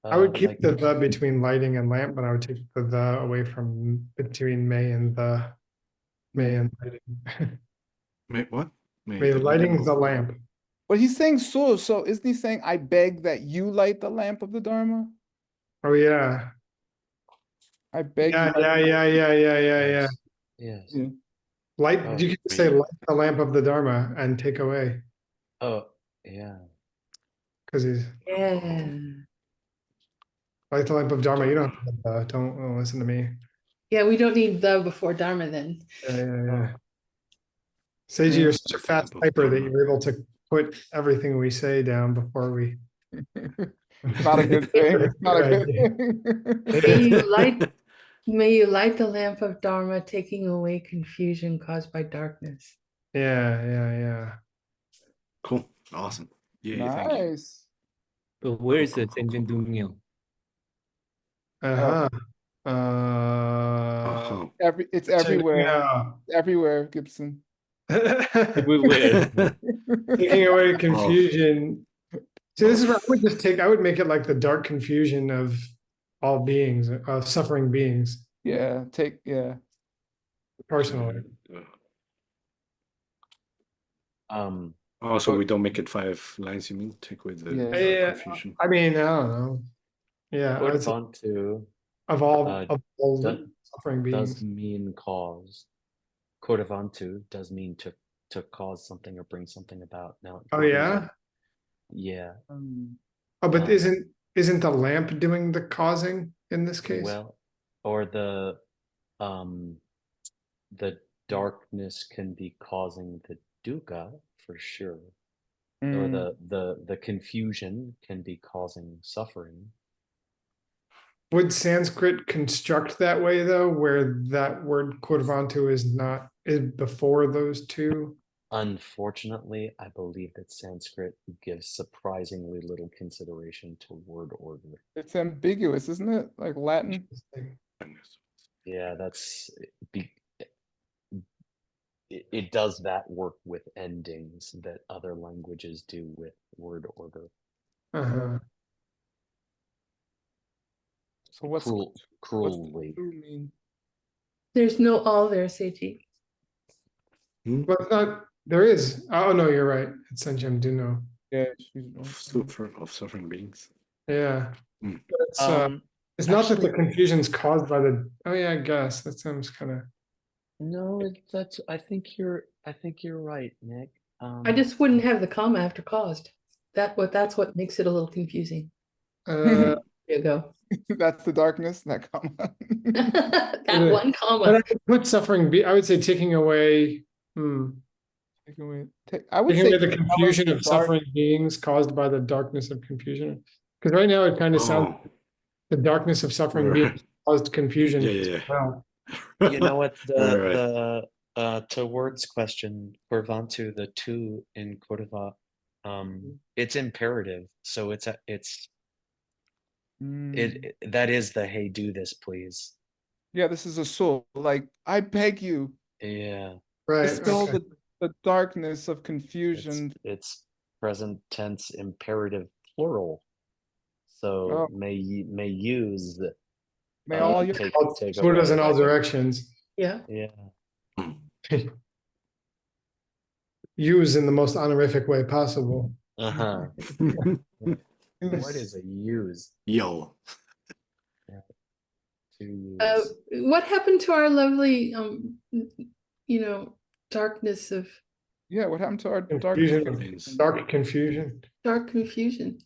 I would keep Like, the between lighting and lamp, but I would take the away from between may and the may and lighting. May what? May the lighting the lamp. But he's saying so. So isn't he saying, I beg that you light the lamp of the Dharma? Oh yeah. I beg Yeah, you. yeah. yes. Yeah. Light, Oh, you can say may- light the lamp of the Dharma and take away, Oh, yeah. because he's Yeah. light the lamp of Dharma. You don't listen to me. Yeah, we don't need the before Dharma then. Yeah. Seiji, you're such a fast Lamp of typer that Dharma. you're able to put everything we say down before we. It's not a good thing. It's not a good thing. May you light the lamp of Dharma, taking away confusion caused by darkness. Yeah. Cool. Awesome. Yeah, thank you. Nice. But where is the Cool. Tenjin Dungmyo? Uh-huh. Uh-huh. It's everywhere. Yeah. Everywhere, Gibson. Everywhere. Taking away confusion. See, this is where I would make it like the dark confusion of all beings, of suffering beings, Yeah, personally. Oh, so we don't make it 5 lines, you mean? Take away the Yeah. dark Yeah, confusion. I mean, I don't know. Yeah, I would say Kodavantu of all does suffering beings. mean cause. Kodavantu does mean to cause something or bring something about. Now, Oh yeah. yeah. Oh, but isn't the lamp doing the causing in this case? Well, or the darkness can be causing the dukkha for sure, or the confusion can be causing suffering. Would Sanskrit construct that way though, where that word Kodvantu is before those two? Unfortunately, I believe that Sanskrit gives surprisingly little consideration to word order. It's ambiguous, isn't it? Like Latin. Yeah, it does that work with endings that other languages do with word order. Uh-huh. So what's cruelly? mean? There's no all there, Seiji. But it's not. There is. Oh no, you're right. It's Sanjam Duno. Yeah, Of suffering beings. Yeah. Mm. But it's not that the confusion's caused by the. Oh yeah, I guess that sounds kind of. No, I think you're right, Nick. I just wouldn't have the comma after caused. That's what makes it a little confusing. There you go. That's the darkness, that comma. That one comma. But I could put suffering. I would say taking away. Taking away. I would Taking say away the confusion of suffering beings caused by the darkness of confusion. Because right now it kind of sounds the darkness of suffering beings caused confusion. Yeah. Wow. You know what? Right. To words question, Korvantu, the two in Kodava, it's imperative. So that is the hey, do this, please. Yeah, this is a soul. Like, I beg you. Yeah. Right. Dispel the darkness of confusion. It's present tense imperative plural. So may use. May all your take put us in all directions. Yeah. Use in the most honorific way possible. Uh-huh. What is a use? Yo. What happened to our lovely darkness of what happened to our dark confusion? Dark confusion.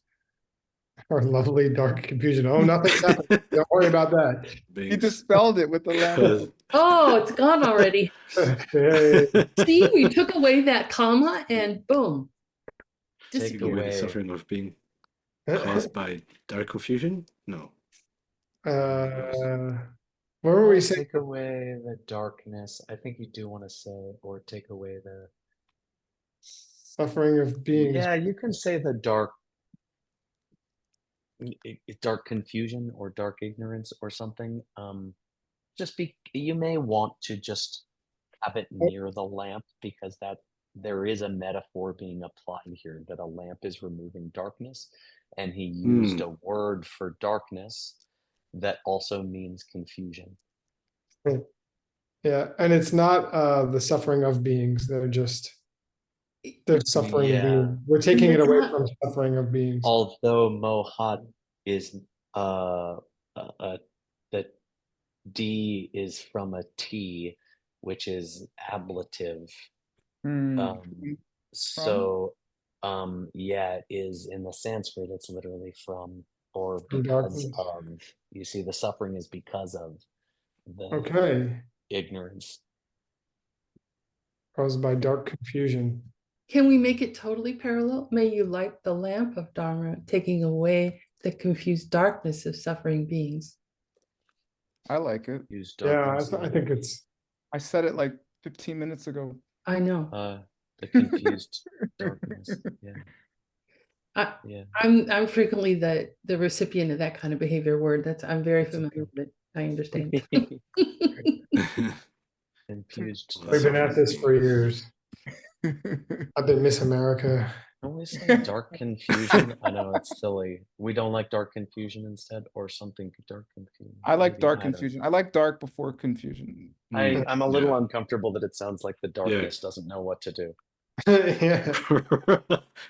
Our lovely dark confusion. Oh, nothing's happened. Don't worry about that. He dispelled it with the lamp. Oh, it's gone already. See, we took away that comma and boom. Take away the suffering of being caused by dark confusion? No. What were we saying? Take away the darkness. I think you do want to say, or take away the suffering of beings. Yeah, you can say the dark confusion or dark ignorance or something. just be, you may want to just have it near the lamp, because that there is a metaphor being applied here that a lamp is removing darkness, and he used a word for darkness that also means confusion. Yeah, and it's not the suffering of beings, they're suffering Yeah. beings. We're taking it it's away not- from suffering of beings. Although mohat is the D is from a T, which is ablative. So yeah, it is in the Sanskrit, it's literally from or From because darkness. of. You see, the suffering is because of the Okay, ignorance. caused by dark confusion. Can we make it totally parallel? May you light the lamp of Dharma, taking away the confused darkness of suffering beings. I like it. Use Yeah, darkness. I think it's. I said it like 15 minutes ago. I know. The confused darkness. Yeah. Yeah. I'm frequently the recipient of that kind of behavior word. I'm very familiar with it. I understand. Confused. We've been at this for years. I've been Miss America. Can we say dark confusion? I know it's silly. We don't like dark confusion instead, or something dark confusion. I like Maybe, dark I don't confusion. I like dark before confusion. I'm a little uncomfortable that it sounds like the darkness doesn't know what to do. Yeah.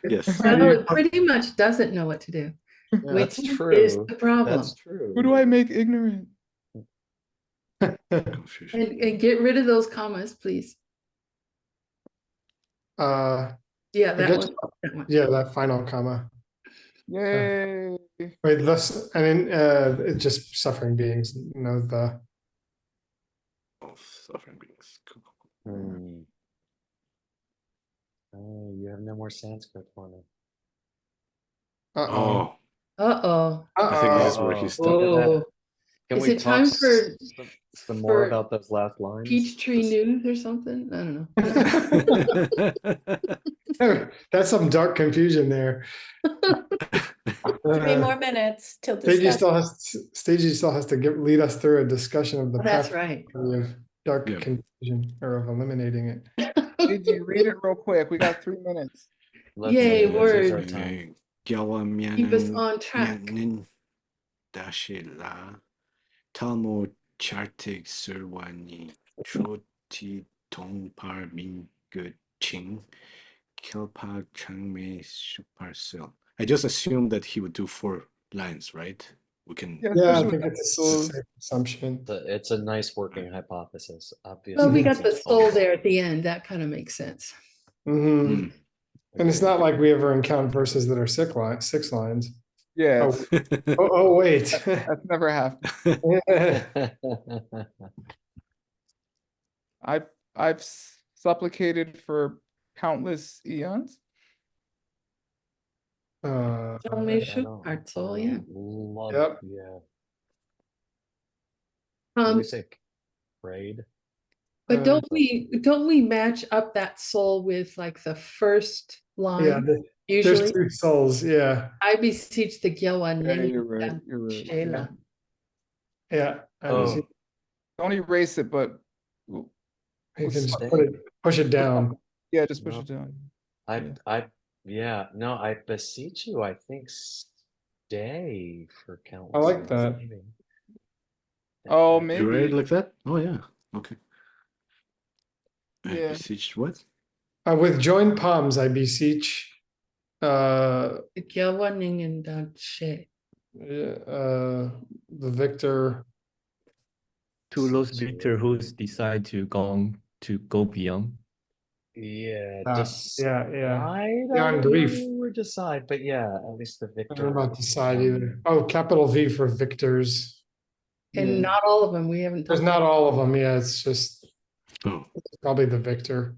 Yes. No, it pretty much doesn't know what to do, which That's true. is the problem. That's true. Who do I make ignorant? Confusion. And get rid of those commas, please. Yeah, I that guess- one. That one. Yeah, that final comma. Yay. Wait, thus, and it's just suffering beings. The Of suffering beings. Oh, you have no more Sanskrit for me. uh-oh. Uh-oh. I think this is where he's stuck. Whoa. Can Is we it talk time for some more for about those last lines? Peachtree News or something? I don't know. That's some dark confusion there. 3 more minutes till Seiji discussion. still has to lead us through a discussion of the That's right. of dark Yeah. confusion or of eliminating it. Did you read it real quick? We got 3 minutes. Yay, let's use our word. time. Keep us on track. 다시라 탈모 차택 설완이 초티 동팔민교칭 켈파 장매 슈퍼셀. I just assumed that he would do 4 lines, right? We can. Yeah, Yeah, I especially think with it's a those- safe assumption. It's a nice working hypothesis. Obviously, Well, we got the it's soul false. there at the end. That kind of makes sense. Mhm. And it's not like we ever encounter verses that are 6 lines. Yeah, Oh, oh wait. that's never happened. I've supplicated for countless eons. Part soul, yeah. Yep. Yeah. Did we say prayed? But don't we match up that soul with like the first line? Yeah, Usually, there's 2 souls. Yeah. I beseech the Gyewan Yeah, Ning you're right. Dan You're right. Shela. Yeah. Oh. Don't erase it, but You can just push it down. yeah, just push it down. I beseech you, I think stay for countless. I like that. maybe. Oh, You read maybe. it like that? Oh yeah. Okay. I Yeah. beseech what? With joined palms, I beseech The Gyewan Ning and Dan She. the victor. To those victor who decide to go beyond. Yeah, Beyond grief. Or decide, but yeah, at least the I victor. don't know about decide either. Oh, capital V for victors. And not all of them. We haven't. There's talked not all of them. Yeah, it's just Oh. probably the victor.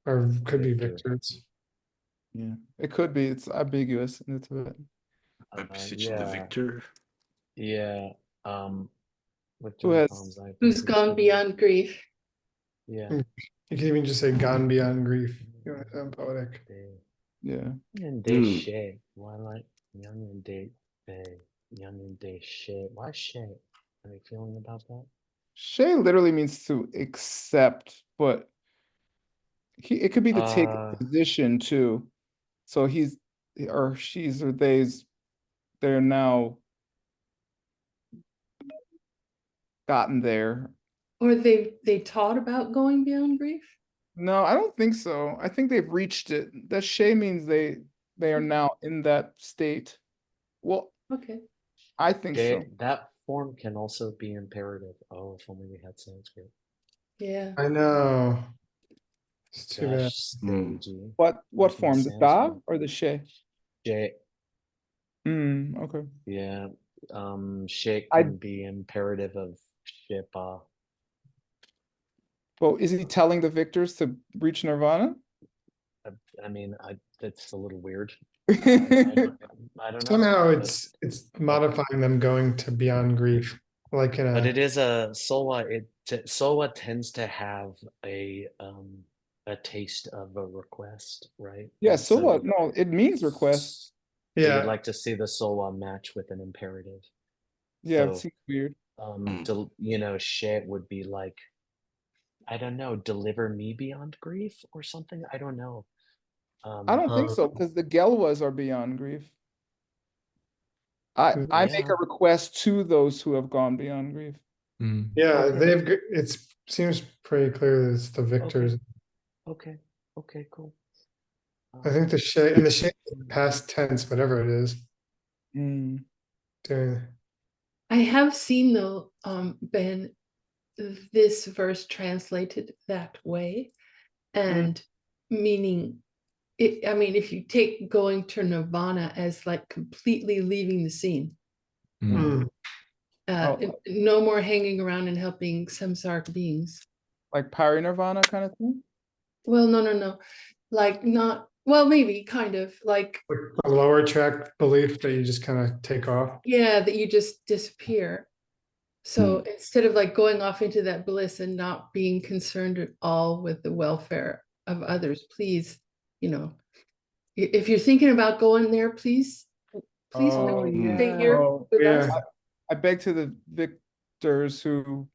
Or could be victors. Yeah, it could be. It's ambiguous in the Tibet. I beseech the victor. Yeah. With Who joint has- palms, I Who's beseech gone you. beyond grief? Yeah. You can even just say gone beyond grief. You want to sound poetic. Yeah. And they she. Why like young and they young and they she? Why she? Any feeling about that? She literally means to accept, but it could be to take a position too. So he's or she's or they're now gotten there. Or they taught about going beyond grief? No, I don't think so. I think they've reached it. That Shay means they are now in that state. Well, Okay. I think so. That form can also be imperative. Oh, if only we had Sanskrit. Yeah. I know. It's too bad. Seiji. What form? The Da Sanskrit. or the Shay? Shay. Okay. Yeah. Shay can be imperative of Shipa. Well, is he telling the victors to reach nirvana? I mean, that's a little weird. I I don't know. Somehow it's modifying them going to beyond grief, like in a. But it is a sowa. Sowa tends to have a taste of a request, right? Yeah, And sowa. No, it means request. So Yeah. you'd like to see the sowa match with an imperative. Yeah, So, it seems weird. Shay would be like, I don't know, deliver me beyond grief or something. I don't know. I don't think so, because the Gelwas are beyond grief. I make a request to those who have gone beyond grief. Yeah, it seems pretty clear that it's the victors. Okay, cool. I think the Shay and the Shay past tense, whatever it is. I have seen though, Ben, this verse translated that way, and meaning I mean, if you take going to nirvana as like completely leaving the scene, no more hanging around and helping samsaric beings, like parinirvana kind of thing. Well, no, like not. Well, maybe kind of like a lower track belief that you just kind of take off. Yeah, that you just disappear. So instead of like going off into that bliss and not being concerned at all with the welfare of others, please, if you're thinking about going there, please stay here with us. I beg to the victors who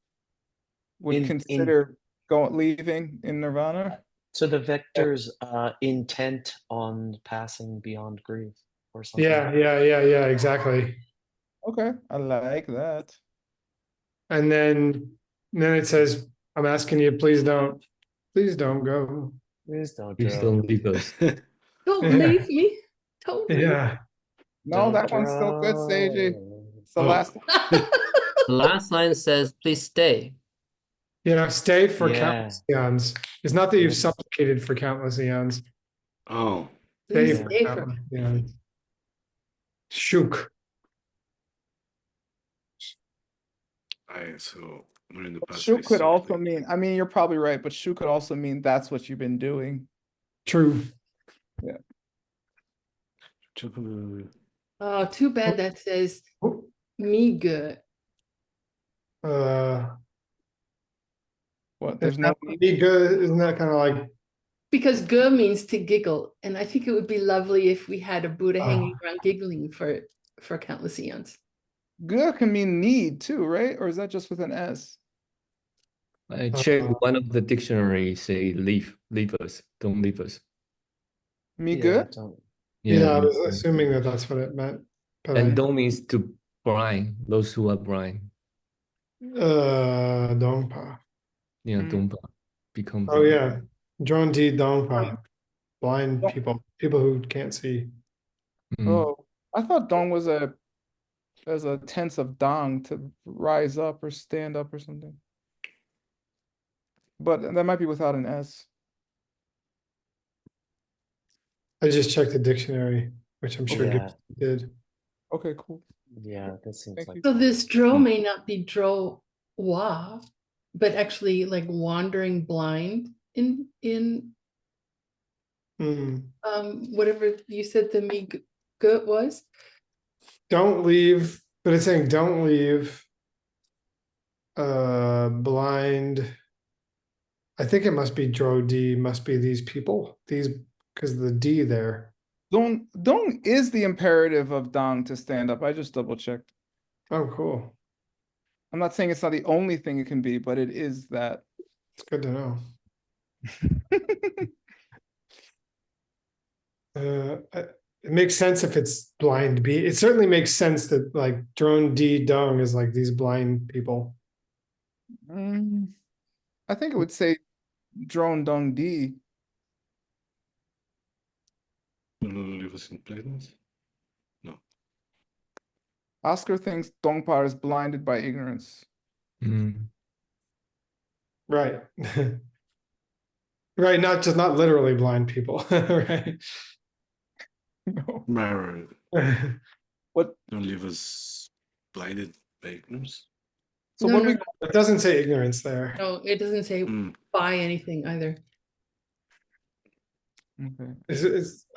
would consider leaving in nirvana. So the victor's intent on passing beyond grief or something. Yeah, exactly. Okay, I like that. And then it says, I'm asking you, please don't go. Please don't leave us. Don't leave me. Don't leave. Yeah. No, that one's still good, Seiji. It's the last The last line says, please stay. Stay for countless eons. It's not that you've supplicated for countless eons. Oh. Stay for countless eons. Shuk. So when in the past. Shu could also mean, I mean, you're probably right, but Shu could also mean that's what you've been doing. True. Yeah. Oh, too bad that says me good. What? There's no be good. Isn't that kind of like? Because ge means to giggle, and I think it would be lovely if we had a Buddha hanging around giggling for countless eons. Ge can mean need too, right? Or is that just with an S? I checked one of the dictionaries say leave us, don't leave us. Me good? Yeah, I was assuming that that's what it meant. But and don't means to blind, those who are blind. Dongpa. Yeah, Dongpa. Become blind. Yeah. John D. Dongpa. Blind people who can't see. Oh, I thought Dong was a tense of Dong, to rise up or stand up or something. But that might be without an S. I just checked the dictionary, which I'm sure Gibson did. Okay, cool. Yeah, that seems like. So this dro may not be dro wa, but actually like wandering blind in whatever you said the me good was. Don't leave, but it's saying don't leave blind. I think it must be dro D, must be these people, because the D there. Dong is the imperative of Dong to stand up. I just double checked. Oh, cool. I'm not saying it's not the only thing it can be, but it is that. It's good to know. It makes sense if it's blind be. It certainly makes sense that like drone D dung is like these blind people. I think it would say drone dung D. Leave us in blindness. No. Oscar thinks Dongpa is blinded by ignorance. Right. Right, not literally blind people, right? No. Right. What? Don't leave us blinded by ignorance. So No, what no, we no. It doesn't say ignorance there. No, it doesn't say by anything either. Okay.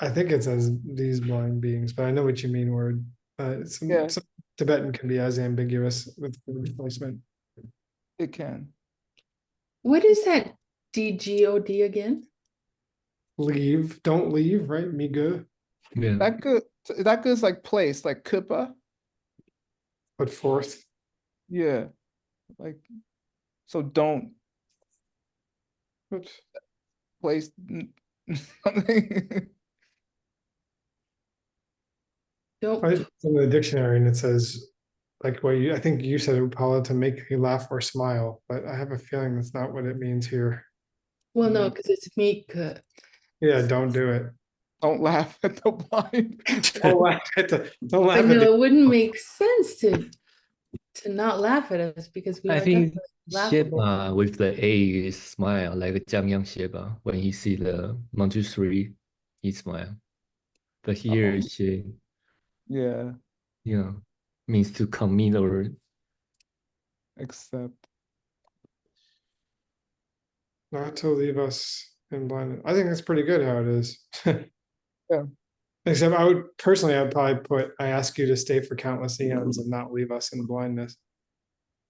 I think it says these blind beings, but I know what you mean. Word. Some Tibetan can be as ambiguous with word placement. It can. What is that DGOD again? Leave, don't leave, right? Migu. Yeah. That goes like place, like kupa. Put forth. Yeah. Like, so don't. Oops. Place something. Don't. Right, in the dictionary, and it says, like what I think you said, Paula, to make me laugh or smile, but I have a feeling that's not what it means here. Well, no, because it's meek. Yeah, don't do it. Don't laugh at the blind. Don't laugh at don't laugh I at know the, it wouldn't make sense to not laugh at us because we I are think definitely laughable. Sheba with the A is smile, like Jamyang Sheba. When he see the Manjushri, he smile. But here she, Yeah. means to commit or Except. not to leave us in blindness. I think that's pretty good how it is. Yeah. Except I'd probably put, I ask you to stay for countless eons and not leave us in blindness.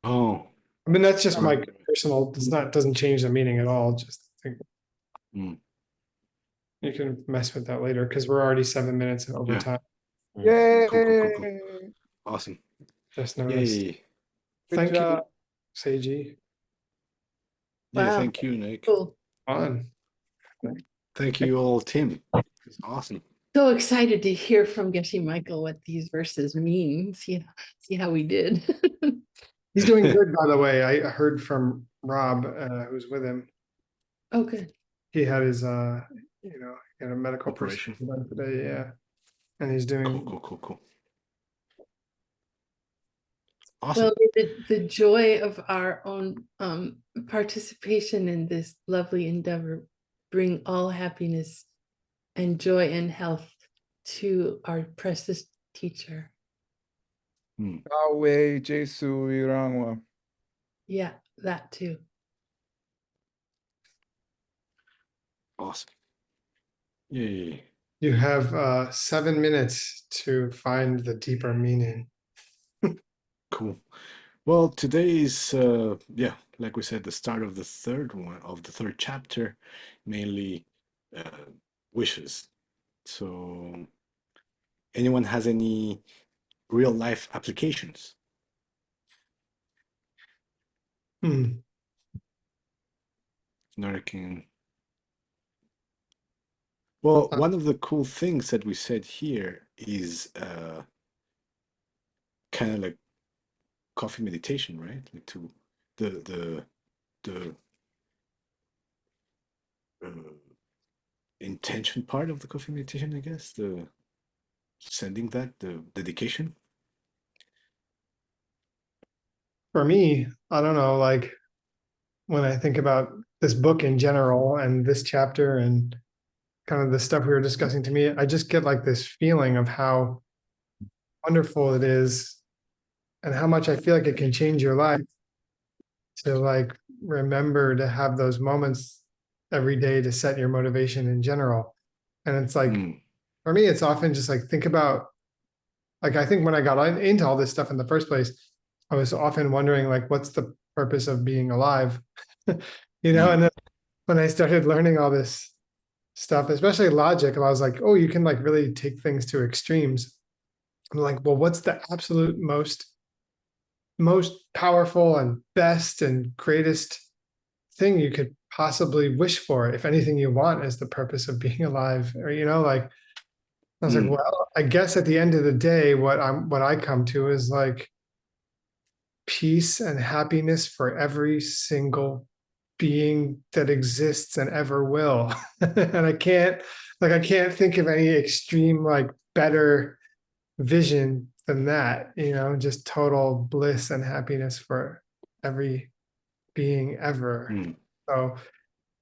Oh. I mean, that's just my personal, doesn't change the meaning at all. Just think you can mess with that later because we're already 7 minutes over time. Yay! Cool. Awesome. Just noticed. Yay. Thank job. you, Seiji. Yeah, Wow. thank you, Nick. Cool. On. Thank you all, Tim. It's awesome. So excited to hear from Geshe Michael what these verses mean. See how we did. He's doing good, by the way. I heard from Rob, who's with him. Oh, good. He had his, he had a medical Operation. procedure done today, yeah. And he's doing Cool. Awesome. Well, the joy of our own participation in this lovely endeavor bring all happiness and joy and health to our precious teacher. Yahweh Jesu Irangwa. Yeah, that too. Awesome. Yay. You have 7 minutes to find the deeper meaning. Cool. Well, today is like we said, the start of the third chapter, mainly wishes. So anyone has any real life applications? Well, one of the cool things that we said here is kind of like coffee meditation, right? Like to the intention part of the coffee meditation, I guess, the sending that, the dedication. For me, I don't know, like when I think about this book in general and this chapter and kind of the stuff we were discussing, to me, I just get like this feeling of how wonderful it is and how much I feel like it can change your life to like remember to have those moments every day to set your motivation in general. And it's like, for me, it's often just like, think about, like, I think when I got into all this stuff in the first place, I was often wondering like, what's the purpose of being alive? And then when I started learning all this stuff, especially logic, and I was like, oh, you can like really take things to extremes. I'm like, well, what's the absolute most most powerful and best and greatest thing you could possibly wish for. If anything you want is the purpose of being alive, or like I was like, well, I guess at the end of the day, what I come to is like peace and happiness for every single being that exists and ever will. And I can't think of any extreme, like, better vision than that, just total bliss and happiness for every being ever. So,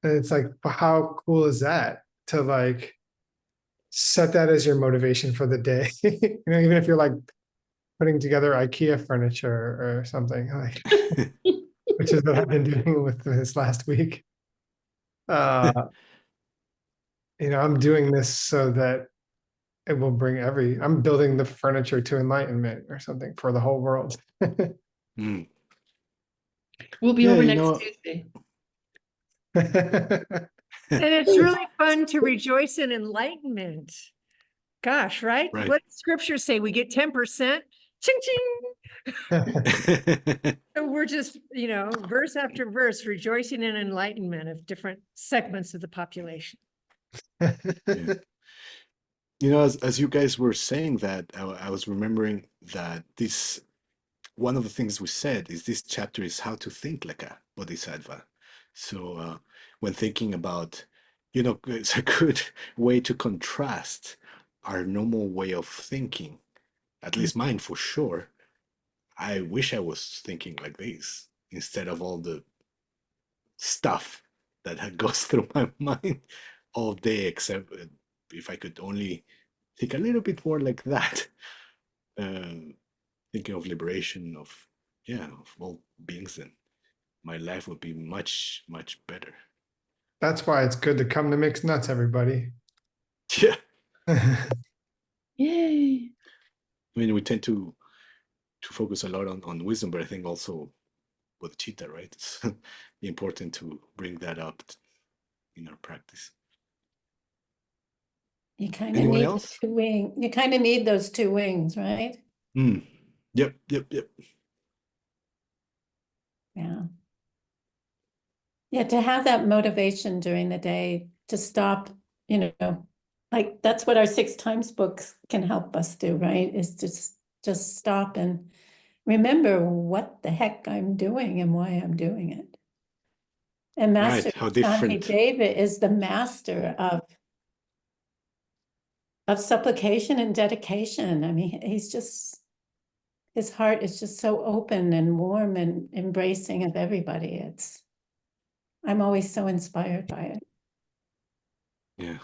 and it's like, how cool is that to like set that as your motivation for the day? Even if you're like putting together IKEA furniture or something, like, which is what I've been doing with this last week. I'm doing this so that it will bring I'm building the furniture to enlightenment or something for the whole world. We'll be over next Tuesday. And it's really fun to rejoice in enlightenment. Gosh, right? What does scripture say? We get 10%. Ching ching. So we're just, verse after verse, rejoicing in enlightenment of different segments of the population. As you guys were saying that, I was remembering that one of the things we said is this chapter is how to think like a bodhisattva. So when thinking about, it's a good way to contrast our normal way of thinking, at least mine for sure. I wish I was thinking like this instead of all the stuff that goes through my mind all day, except if I could only think a little bit more like that, thinking of liberation of all beings, then my life would be much, much better. That's why it's good to come to Mixed Nuts, everybody. Yeah. Yay. I mean, we tend to focus a lot on wisdom, but I think also bodhicitta, right? It's important to bring that up in our practice. You kind of Anyone need else? You kind of need those two wings, right? Yep. Yeah. Yeah, to have that motivation during the day to stop, like that's what our 6 times books can help us do, right? Is just stop and remember what the heck I'm doing and why I'm doing it. And Master Right, how different. David is the master of supplication and dedication. I mean, his heart is just so open and warm and embracing of everybody. I'm always so inspired by it. Yeah.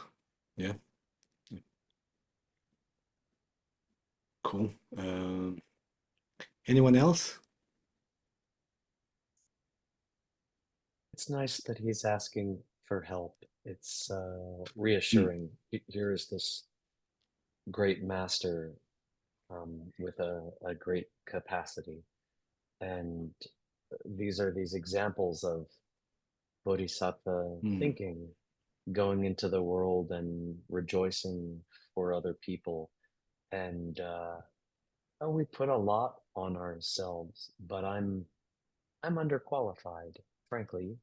Cool. Anyone else? It's nice that he's asking for help. It's reassuring. Here is this great master with a great capacity. And these are these examples of Bodhisattva thinking, going into the world and rejoicing for other people. And we put a lot on ourselves, but I'm underqualified, frankly,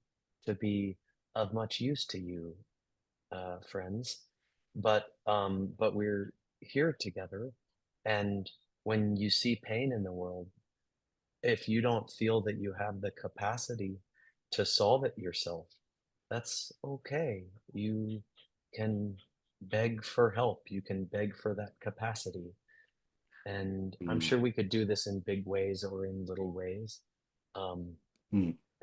to be of much use to you, friends. But we're here together, and when you see pain in the world, if you don't feel that you have the capacity to solve it yourself, that's okay. You can beg for help. You can beg for that capacity. And I'm sure we could do this in big ways or in little ways.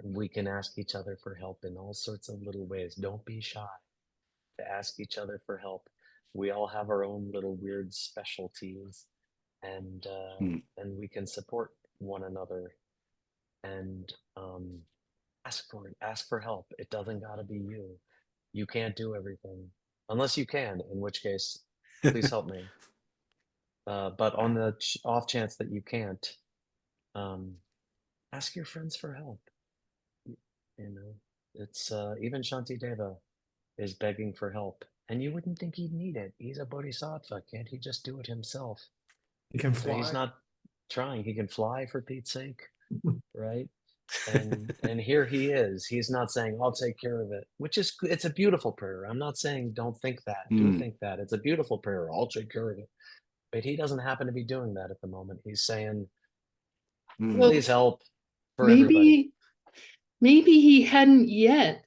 We can ask each other for help in all sorts of little ways. Don't be shy to ask each other for help. We all have our own little weird specialties, and we can support one another and ask for it. Ask for help. It doesn't gotta be you. You can't do everything unless you can, in which case, please help me. But on the off chance that you can't, ask your friends for help. It's even Shantideva is begging for help, and you wouldn't think he'd need it. He's a bodhisattva. Can't he just do it himself? He can So fly. he's not trying. He can fly, for Pete's sake, right? And here he is. He's not saying, I'll take care of it, which is, it's a beautiful prayer. I'm not saying don't think that. Do think that. It's a beautiful prayer. I'll take care of it. But he doesn't happen to be doing that at the moment. He's saying, please help for everybody. Maybe he hadn't yet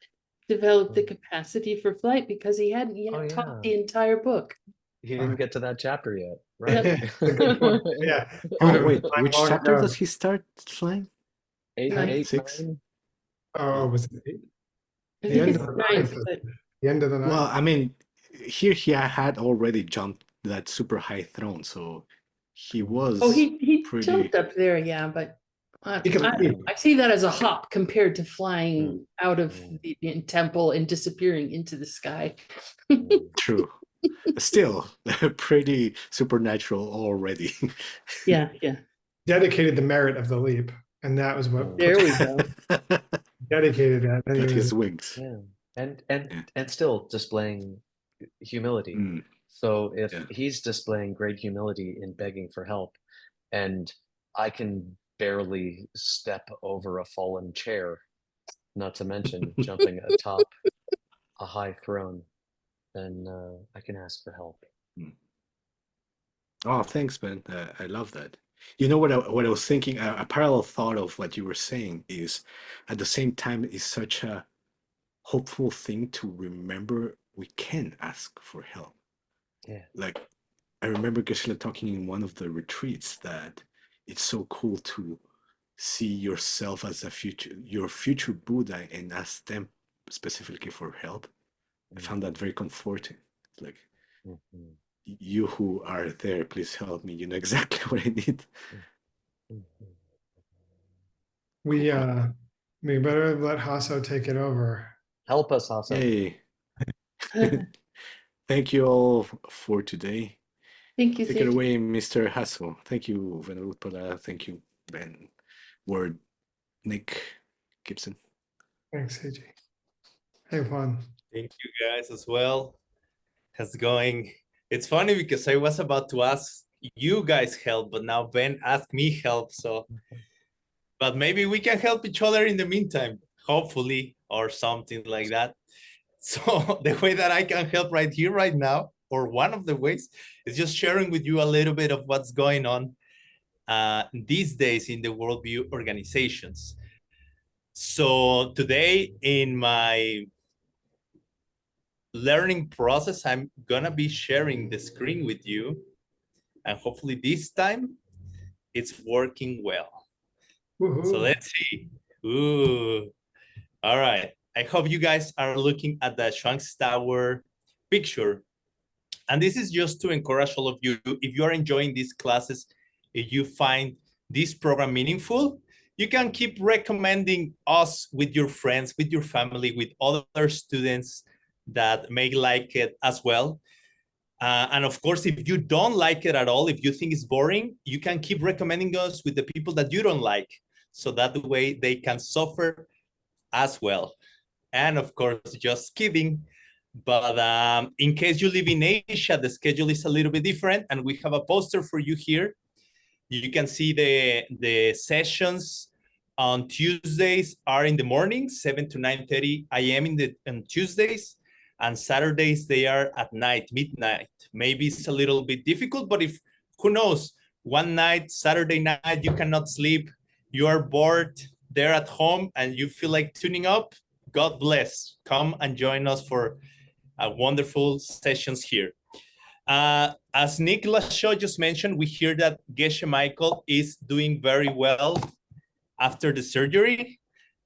developed the capacity for flight because he hadn't yet taught the entire book. He didn't get to that chapter yet, right? Yeah. Oh, wait, which chapter does he start flying? 8, 6? 9. Oh, was it 8? I The think end it's of the 9, ninth. but The end of the Well, night. I mean, here he had already jumped that super high throne, so he was he pretty. jumped up there, yeah, but He can leap. I see that as a hop compared to flying out of the temple and disappearing into the sky. True. Still, pretty supernatural already. Yeah. Dedicated the merit of the leap, and that was what. There we go. Dedicated that. Then Got he his was- wings. Yeah, and still displaying humility. So if he's displaying great humility in begging for help, and I can barely step over a fallen chair, not to mention jumping atop a high throne, then I can ask for help. Oh, thanks, man. I love that. You know what I was thinking? A parallel thought of what you were saying is, at the same time, is such a hopeful thing to remember we can ask for help. Yeah. Like, I remember Geshe talking in one of the retreats that it's so cool to see yourself as your future Buddha and ask them specifically for help. I found that very comforting. It's like, you who are there, please help me. You know exactly what I need. We better let Hasso take it over. Help us, Hasso. Yay. Thank you all for today. Thank you, Take it Seiji. away, Mr. Hasso. Thank you, Venerable. Thank you, Ben, Word, Nick, Gibson. Thanks, Seiji. Hey, Juan. Thank you guys as well. How's it going? It's funny because I was about to ask you guys help, but now Ben asked me help. So, but maybe we can help each other in the meantime, hopefully, or something like that. So the way that I can help right here, right now, or one of the ways, is just sharing with you a little bit of what's going on these days in the worldview organizations. So today in my learning process, I'm gonna be sharing the screen with you, and hopefully this time it's working well. So let's see. Ooh. All right. I hope you guys are looking at the Xuanzang Tower picture. And this is just to encourage all of you, if you are enjoying these classes, if you find this program meaningful, you can keep recommending us with your friends, with your family, with other students that may like it as well. And of course, if you don't like it at all, if you think it's boring, you can keep recommending us with the people that you don't like. So that way they can suffer as well. And of course, just kidding. But in case you live in Asia, the schedule is a little bit different. And we have a poster for you here. You can see the sessions on Tuesdays are in the morning, 7 to 9:30 a.m. on Tuesdays. And Saturdays, they are at night, midnight. Maybe it's a little bit difficult, but if, who knows, one night, Saturday night, you cannot sleep, you are bored there at home and you feel like tuning up, God bless. Come and join us for wonderful sessions here. As Nicholas Shaw just mentioned, we hear that Geshe Michael is doing very well after the surgery.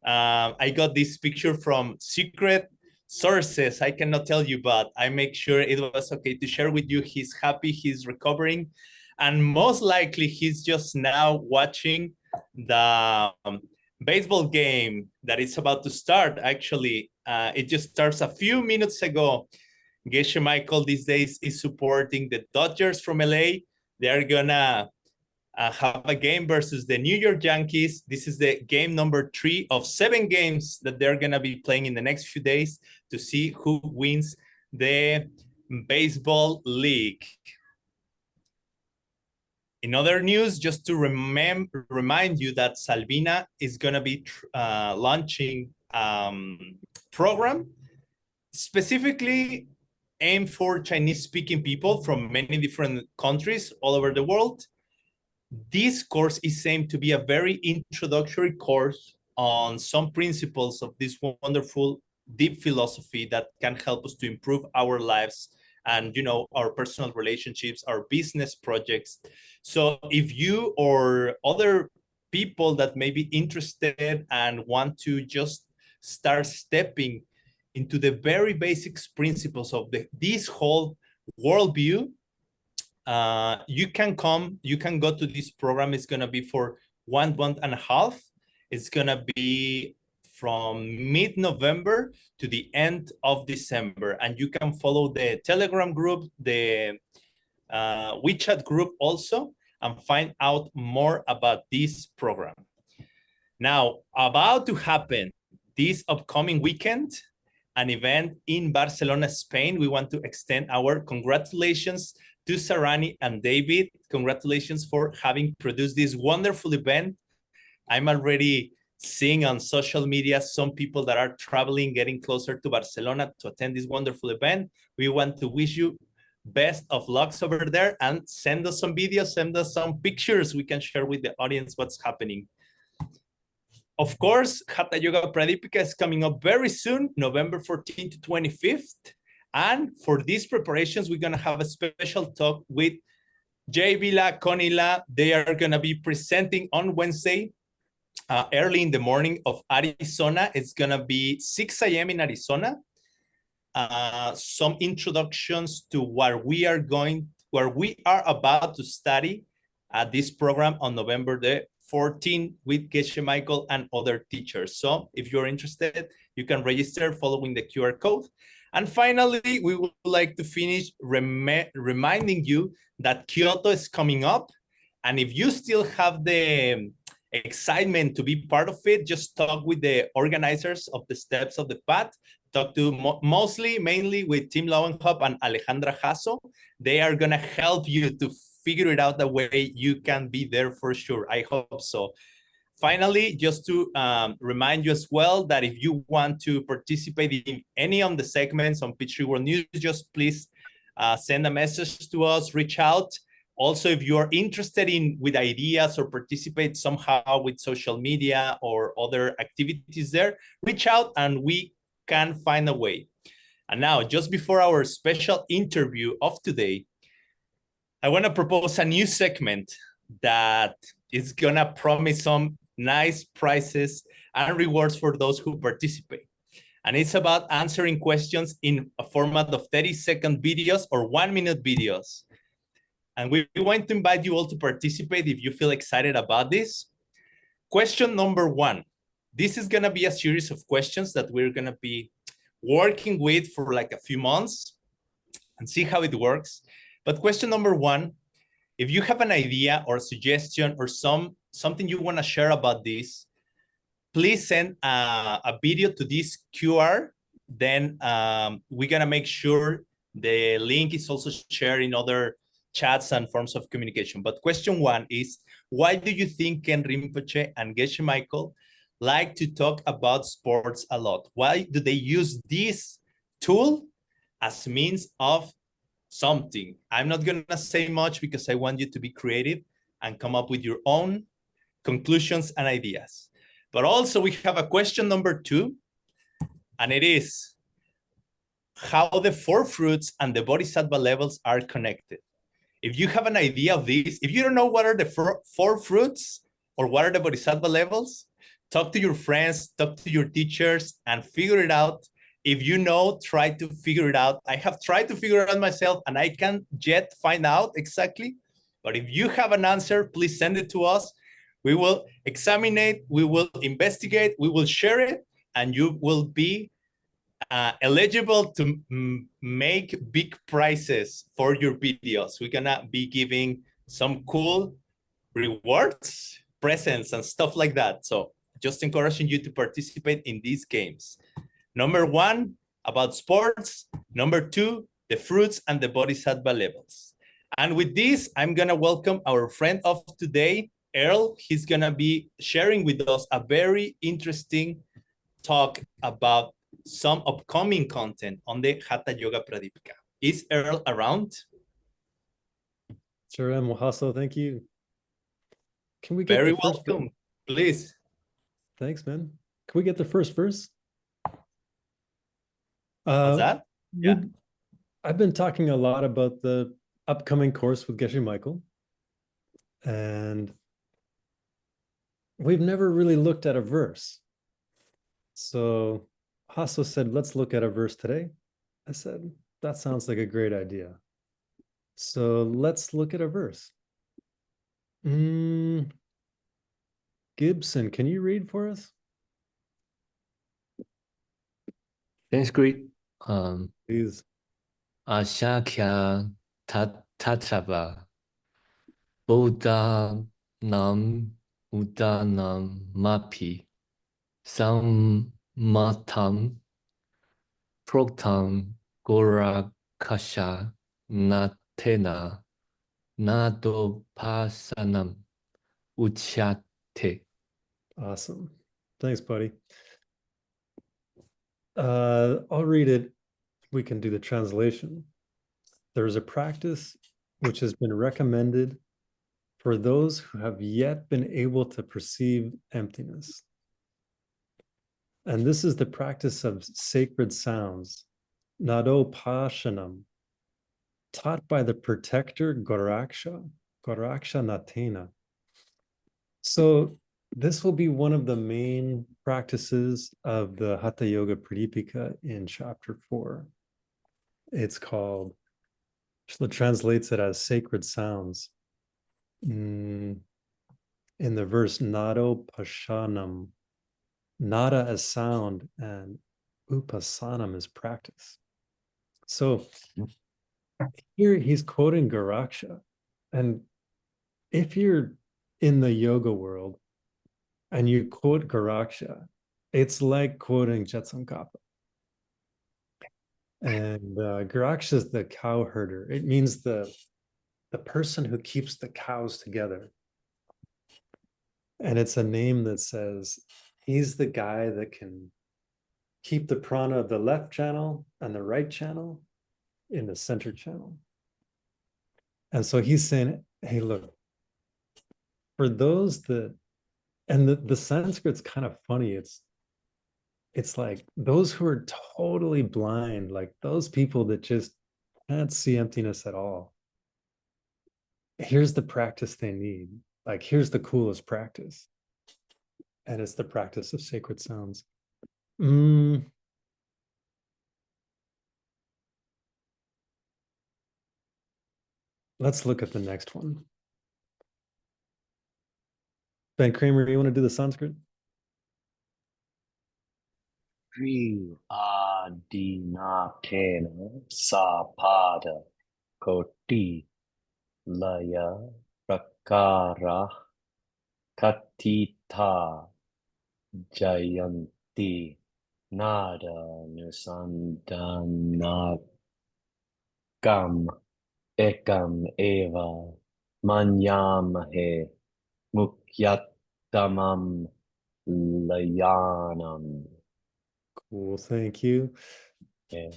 I got this picture from secret sources. I cannot tell you, but I make sure it was okay to share with you. He's happy, he's recovering, and most likely he's just now watching the baseball game that is about to start. Actually, it just starts a few minutes ago. Geshe Michael these days is supporting the Dodgers from LA. They're gonna have a game versus the New York Yankees. This is the game number 3 of 7 games that they're gonna be playing in the next few days to see who wins the baseball league. In other news, just to remind you that Salvina is going to be launching program specifically aimed for Chinese-speaking people from many different countries all over the world. This course is aimed to be a very introductory course on some principles of this wonderful deep philosophy that can help us to improve our lives and, you know, our personal relationships, our business projects. So if you or other people that may be interested and want to just start stepping into the very basic principles of this whole worldview, you can go to this program. It's going to be for 1 month and a half. It's going to be from mid-November to the end of December. And you can follow the Telegram group, the WeChat group also, and find out more about this program. Now, about to happen this upcoming weekend, an event in Barcelona, Spain. We want to extend our congratulations to Sarani and David. Congratulations for having produced this wonderful event. I'm already seeing on social media some people that are traveling, getting closer to Barcelona to attend this wonderful event. We want to wish you best of lucks over there, and send us some videos, send us some pictures. We can share with the audience what's happening. Of course, Hatha Yoga Pradipika is coming up very soon, November 14th to 25th. And for these preparations, we're going to have a special talk with Jay Vila, Conila. They are going to be presenting on Wednesday, early in the morning of Arizona. It's going to be 6 a.m. in Arizona. Some introductions to what we are about to study at this program on November the 14th with Geshe Michael and other teachers. So if you're interested, you can register following the QR code. And finally, we would like to finish reminding you that Kyoto is coming up. And if you still have the excitement to be part of it, just talk with the organizers of the Steps of the Path. Talk to mainly with Tim Lowenhop and Alejandra Jasso. They are going to help you to figure it out the way you can be there for sure. I hope so. Finally, just to remind you as well that if you want to participate in any of the segments on Peachtree World News, just please send a message to us, reach out. Also, if you are interested with ideas or participate somehow with social media or other activities there, reach out and we can find a way. And now, just before our special interview of today, I want to propose a new segment that is going to promise some nice prizes and rewards for those who participate. And it's about answering questions in a format of 30-second videos or 1-minute videos. And we want to invite you all to participate if you feel excited about this. Question number 1. This is going to be a series of questions that we're going to be working with for like a few months and see how it works. But question number 1, if you have an idea or suggestion or something you want to share about this, please send a video to this QR. Then we're going to make sure the link is also shared in other chats and forms of communication. But question 1 is, why do you think Ken Rinpoche and Geshe Michael like to talk about sports a lot? Why do they use this tool as means of something? I'm not going to say much because I want you to be creative and come up with your own conclusions and ideas. But also we have a question number 2, and it is how the 4 fruits and the Bodhisattva levels are connected. If you have an idea of this, if you don't know what are the 4 fruits or what are the Bodhisattva levels, talk to your friends, talk to your teachers, and figure it out. If you know, try to figure it out. I have tried to figure it out myself, and I can't yet find out exactly. But if you have an answer, please send it to us. We will examine it, we will investigate, we will share it, and you will be eligible to make big prizes for your videos. We're gonna be giving some cool rewards, presents, and stuff like that. So just encouraging you to participate in these games. Number 1, about sports. Number 2, the fruits and the Bodhisattva levels. And with this, I'm gonna welcome our friend of today, Earl. He's gonna be sharing with us a very interesting talk about some upcoming content on the Hatha Yoga Pradipika. Is Earl around? Sure am, Hasso, thank you. Can we get Very the first welcome, please. Thanks, man. Can we get the first verse? What's that? Yeah. I've been talking a lot about the upcoming course with Geshe Michael, and we've never really looked at a verse. So Hasso said, let's look at a verse today. I said, that sounds like a great idea. So let's look at a verse. Gibson, can you read for us? Sanskrit. Please. Ashakya Tatava Buddha Nam Udanam Mapi Sammatam Proktam Gorakasha Natena Nadopasanam Uchate. Awesome. Thanks, buddy. I'll read it. We can do the translation. There is a practice which has been recommended for those who have yet been able to perceive emptiness. And this is the practice of sacred sounds, Nadopashanam, taught by the protector Goraksha Natena. So this will be one of the main practices of the Hatha Yoga Pradipika in chapter 4. It's called, Shla translates it as sacred sounds. In the verse, Nado Pashanam, Nada as sound and Upasanam is practice. So here he's quoting Goraksha. And if you're in the yoga world and you quote Goraksha, it's like quoting Jetsamkapa. And Goraksha is the cow herder. It means the person who keeps the cows together. And it's a name that says he's the guy that can keep the prana of the left channel and the right channel in the center channel. And so he's saying, hey, look, for those that, and the Sanskrit's kind of funny. It's like those who are totally blind, like those people that just can't see emptiness at all. Here's the practice they need. Like, here's the coolest practice. And it's the practice of sacred sounds. Let's look at the next one. Ben Kramer, you want to do the Sanskrit? Sri Adinatena Sapada Koti Laya Prakara Katita Jayanti Nada Nusandanakam Ekam Eva Manyamahe Mukyattamam Layanam. Cool, thank you. Yeah.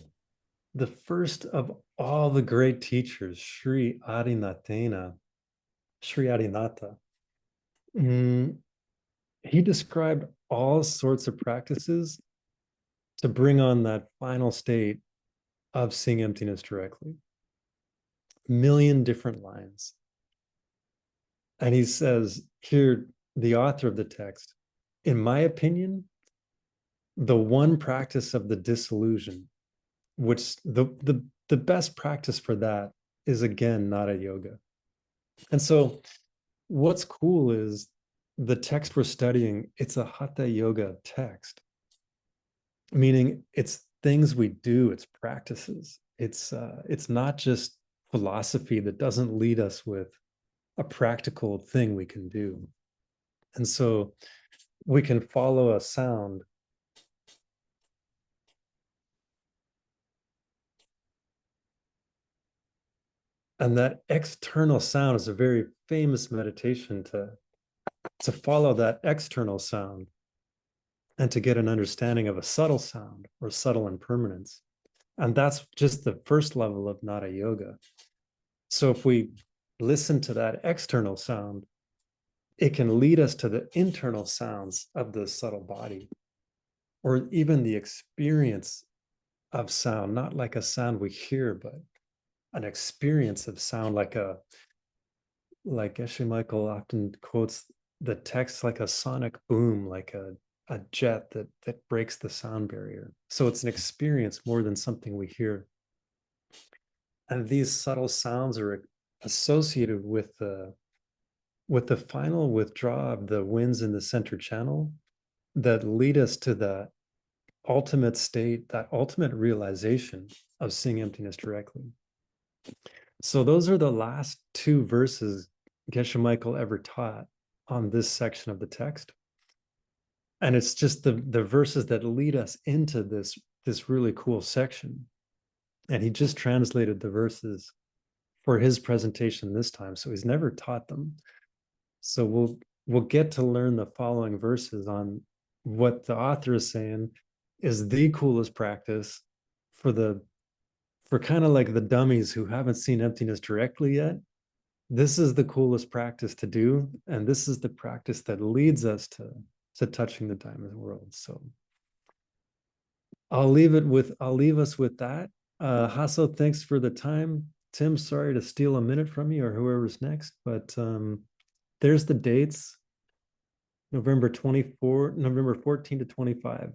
The first of all the great teachers, Sri Adinatena, Sri Adinata, he described all sorts of practices to bring on that final state of seeing emptiness directly. A million different lines. And he says here, the author of the text, in my opinion, the one practice of the disillusion, which the best practice for that is, again, Nada yoga. And so what's cool is the text we're studying, it's a Hatha yoga text, meaning it's things we do, it's practices. It's not just philosophy that doesn't lead us with a practical thing we can do. And so we can follow a sound. And that external sound is a very famous meditation to follow that external sound and to get an understanding of a subtle sound or subtle impermanence. And that's just the first level of Nada Yoga. So if we listen to that external sound, it can lead us to the internal sounds of the subtle body, or even the experience of sound, not like a sound we hear, but an experience of sound, like Geshe Michael often quotes the text like a sonic boom, like a jet that breaks the sound barrier. So it's an experience more than something we hear. And these subtle sounds are associated with the final withdrawal of the winds in the center channel that lead us to that ultimate state, that ultimate realization of seeing emptiness directly. So those are the last two verses Geshe Michael ever taught on this section of the text. And it's just the verses that lead us into this really cool section. And he just translated the verses for his presentation this time. So he's never taught them. So we'll get to learn the following verses on what the author is saying is the coolest practice for kind of like the dummies who haven't seen emptiness directly yet. This is the coolest practice to do, and this is the practice that leads us to touching the diamond world. So I'll leave us with that. Hasso, thanks for the time. Tim, sorry to steal a minute from you or whoever's next, but there's the dates. November 14 to 25.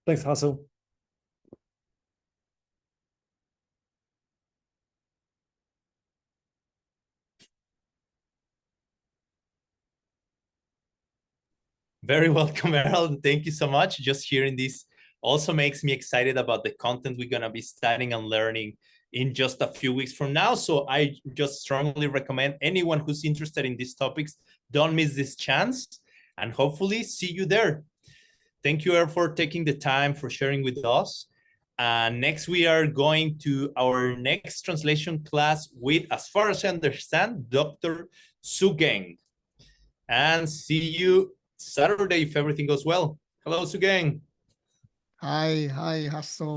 Thanks, Hasso. Very welcome, Errol. Thank you so much. Just hearing this also makes me excited about the content we're going to be studying and learning in just a few weeks from now. So I just strongly recommend anyone who's interested in these topics, don't miss this chance, and hopefully see you there. Thank you, Errol, for taking the time, for sharing with us. Next, we are going to our next translation class with, as far as I understand, Dr. Xuanzang. And see you Saturday if everything goes well. Hello, Xuanzang. Hi, Hasso.